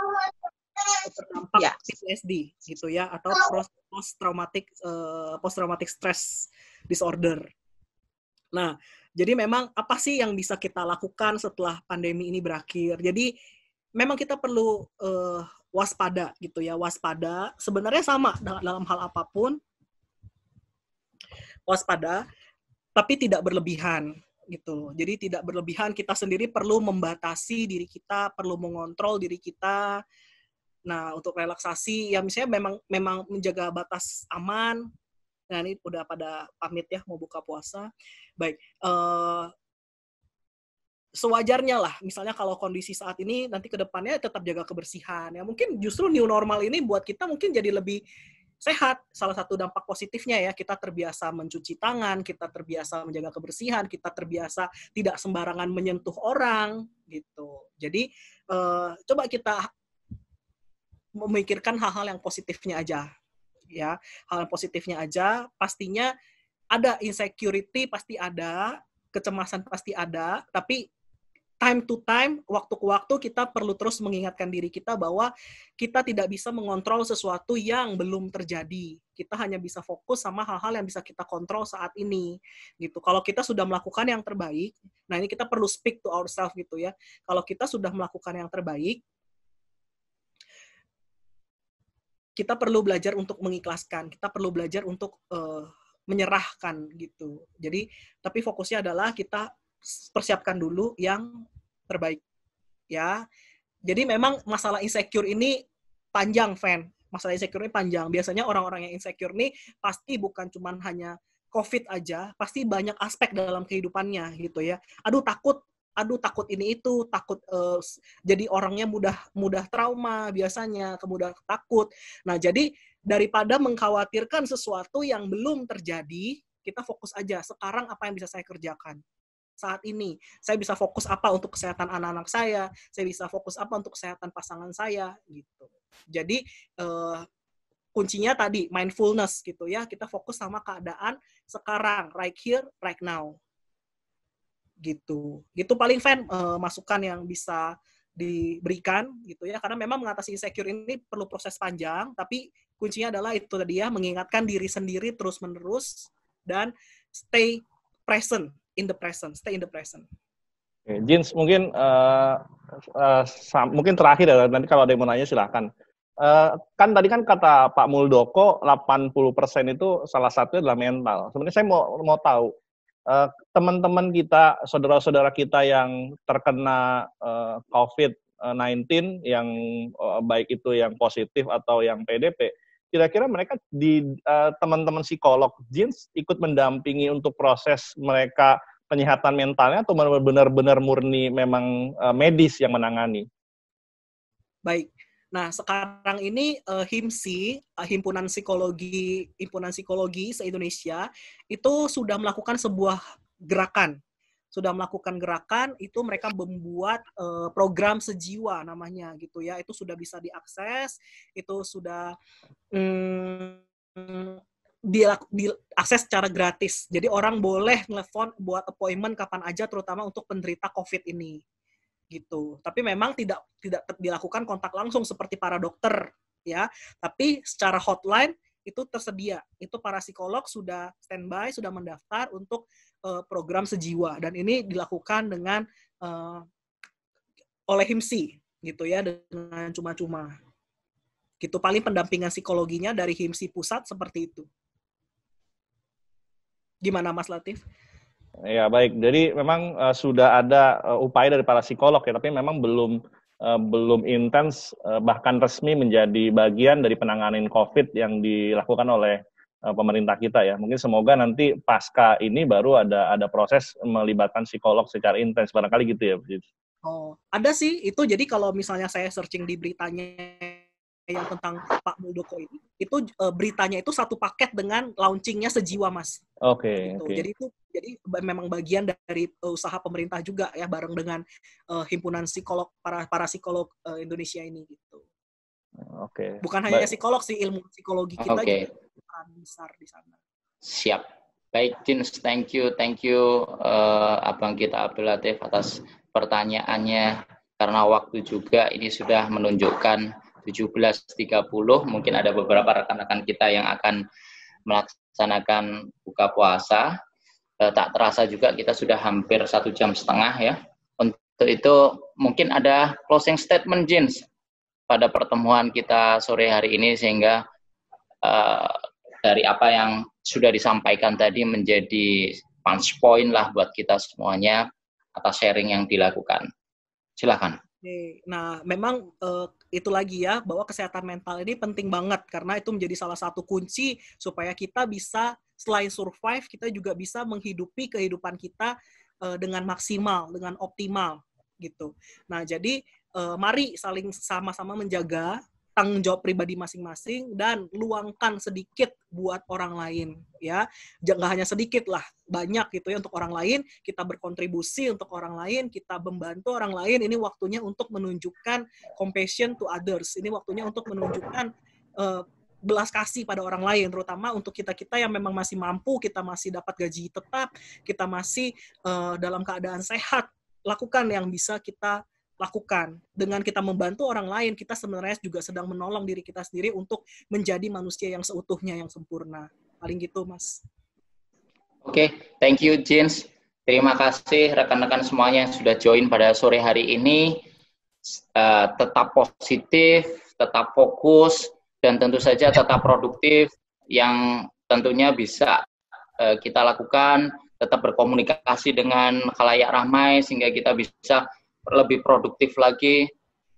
terdampak Ya. PTSD gitu ya, atau post traumatic stress disorder. Nah, jadi memang apa sih yang bisa kita lakukan setelah pandemi ini berakhir? Jadi memang kita perlu waspada gitu ya, waspada. Sebenarnya sama dalam hal apapun, waspada, tapi tidak berlebihan gitu. Jadi tidak berlebihan, kita sendiri perlu membatasi diri kita, perlu mengontrol diri kita. Nah, untuk relaksasi ya misalnya memang menjaga batas aman. Nah, ini udah pada pamit ya mau buka puasa. Baik, sewajarnya lah, misalnya kalau kondisi saat ini, nanti ke depannya tetap jaga kebersihan. Ya mungkin justru new normal ini buat kita mungkin jadi lebih sehat. Salah satu dampak positifnya ya, kita terbiasa mencuci tangan, kita terbiasa menjaga kebersihan, kita terbiasa tidak sembarangan menyentuh orang, gitu. Jadi, coba kita memikirkan hal-hal yang positifnya aja. Ya, hal yang positifnya aja, pastinya ada insecurity, pasti ada, kecemasan pasti ada, tapi time to time, waktu ke waktu kita perlu terus mengingatkan diri kita bahwa kita tidak bisa mengontrol sesuatu yang belum terjadi. Kita hanya bisa fokus sama hal-hal yang bisa kita kontrol saat ini. Gitu. Kalau kita sudah melakukan yang terbaik, nah ini kita perlu speak to ourselves gitu ya. Kalau kita sudah melakukan yang terbaik, kita perlu belajar untuk mengikhlaskan. Kita perlu belajar untuk menyerahkan gitu. Jadi, tapi fokusnya adalah kita persiapkan dulu yang terbaik ya. Jadi memang masalah insecure ini panjang, Fan. Masalah insecure ini panjang. Biasanya orang-orang yang insecure ini pasti bukan cuma hanya COVID aja, pasti banyak aspek dalam kehidupannya gitu ya. Aduh takut ini itu, takut jadi orangnya mudah trauma biasanya, kemudian takut. Nah, jadi daripada mengkhawatirkan sesuatu yang belum terjadi, kita fokus aja sekarang apa yang bisa saya kerjakan saat ini. Saya bisa fokus apa untuk kesehatan anak-anak saya bisa fokus apa untuk kesehatan pasangan saya gitu. Jadi kuncinya tadi mindfulness gitu ya, kita fokus sama keadaan sekarang, right here, right now. Gitu paling Fan masukan yang bisa diberikan gitu ya, karena memang mengatasi insecure ini perlu proses panjang, tapi kuncinya adalah itu tadi ya, mengingatkan diri sendiri terus-menerus dan stay in the present. Oke, Jins, mungkin mungkin terakhir ya, nanti kalau ada yang mau nanya silahkan. Kan tadi kan kata Pak Muldoko 80% itu salah satunya adalah mental. Sebenarnya saya mau tahu teman-teman kita, saudara-saudara kita yang terkena COVID-19, yang baik itu yang positif atau yang PDP, kira-kira mereka teman-teman psikolog Jins ikut mendampingi untuk proses mereka penyihatan mentalnya atau benar-benar murni memang medis yang menangani? Baik. Nah, sekarang ini HIMSI, Himpunan Psikologi se-Indonesia, itu sudah melakukan sebuah gerakan. Itu mereka membuat program sejiwa namanya gitu ya. Itu sudah bisa diakses, itu sudah diakses secara gratis. Jadi orang boleh telepon buat appointment kapan aja, terutama untuk penderita COVID ini. Gitu. Tapi memang tidak dilakukan kontak langsung seperti para dokter ya. Tapi secara hotline itu tersedia. Itu para psikolog sudah standby, sudah mendaftar untuk program sejiwa, dan ini dilakukan dengan oleh HIMSI gitu ya, dengan cuma-cuma. Gitu, paling pendampingan psikologinya dari HIMSI pusat seperti itu. Gimana Mas Latif? Ya baik, jadi memang sudah ada upaya dari para psikolog ya, tapi memang belum intens bahkan resmi menjadi bagian dari penanganan COVID yang dilakukan oleh pemerintah kita ya. Mungkin semoga nanti pasca ini baru ada proses melibatkan psikolog secara intens, barangkali gitu ya. Oh, ada sih itu. Jadi kalau misalnya saya searching di beritanya yang tentang Pak Muldoko ini, itu beritanya itu satu paket dengan launchingnya sejiwa, Mas. Oke. Gitu. Jadi memang bagian dari usaha pemerintah juga ya, bareng dengan himpunan psikolog para psikolog Indonesia ini gitu. Oke. Bukan hanya psikolog sih, ilmu psikologi kita juga peran besar di sana. Siap. Baik, Jins, thank you Abang kita Abdul Latif atas pertanyaannya. Karena waktu juga ini sudah menunjukkan 17.30, mungkin ada beberapa rekan-rekan kita yang akan melaksanakan buka puasa. Tak terasa juga kita sudah hampir 1,5 jam ya. Untuk itu mungkin ada closing statement, Jins, pada pertemuan kita sore hari ini, sehingga dari apa yang sudah disampaikan tadi menjadi punch point lah buat kita semuanya atas sharing yang dilakukan. Silakan. Nah, memang itu lagi ya, bahwa kesehatan mental ini penting banget, karena itu menjadi salah satu kunci supaya kita bisa, selain survive, kita juga bisa menghidupi kehidupan kita dengan maksimal, dengan optimal, gitu. Nah, jadi mari saling sama-sama menjaga tanggung jawab pribadi masing-masing dan luangkan sedikit buat orang lain, ya. Nggak hanya sedikit lah, banyak gitu ya untuk orang lain, kita berkontribusi untuk orang lain, kita membantu orang lain. Ini waktunya untuk menunjukkan compassion to others. Ini waktunya untuk menunjukkan belas kasih pada orang lain, terutama untuk kita-kita yang memang masih mampu, kita masih dapat gaji tetap, kita masih dalam keadaan sehat. Lakukan yang bisa kita lakukan. Dengan kita membantu orang lain, kita sebenarnya juga sedang menolong diri kita sendiri untuk menjadi manusia yang seutuhnya, yang sempurna. Paling gitu, Mas. Oke, thank you, Jins. Terima kasih rekan-rekan semuanya yang sudah join pada sore hari ini. Tetap positif, tetap fokus, dan tentu saja tetap produktif, yang tentunya bisa kita lakukan, tetap berkomunikasi dengan khalayak ramai, sehingga kita bisa lebih produktif lagi,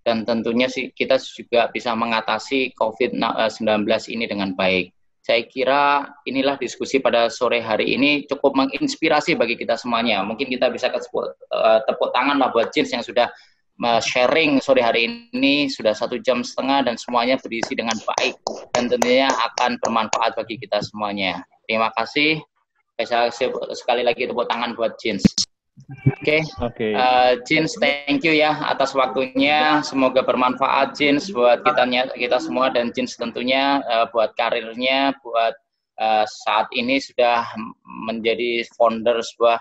dan tentunya kita juga bisa mengatasi COVID-19 ini dengan baik. Saya kira inilah diskusi pada sore hari ini cukup menginspirasi bagi kita semuanya. Mungkin kita bisa tepuk tangan lah buat Jins yang sudah sharing sore hari ini, sudah 1,5 jam dan semuanya berisi dengan baik, dan tentunya akan bermanfaat bagi kita semuanya. Terima kasih. Saya sekali lagi tepuk tangan buat Jins. Oke. Jins, thank you ya atas waktunya. Semoga bermanfaat, Jins, buat kita semua, dan Jins tentunya buat karirnya, buat saat ini sudah menjadi founder sebuah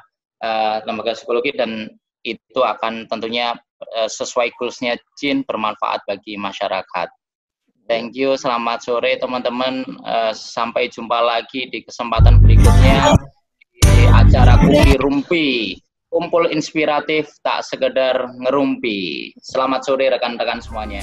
lembaga psikologi, dan itu akan tentunya sesuai goals-nya Jins, bermanfaat bagi masyarakat. Thank you, selamat sore teman-teman. Sampai jumpa lagi di kesempatan berikutnya di acara Kupi Rumpi. Kumpul inspiratif, tak sekedar ngerumpi. Selamat sore rekan-rekan semuanya.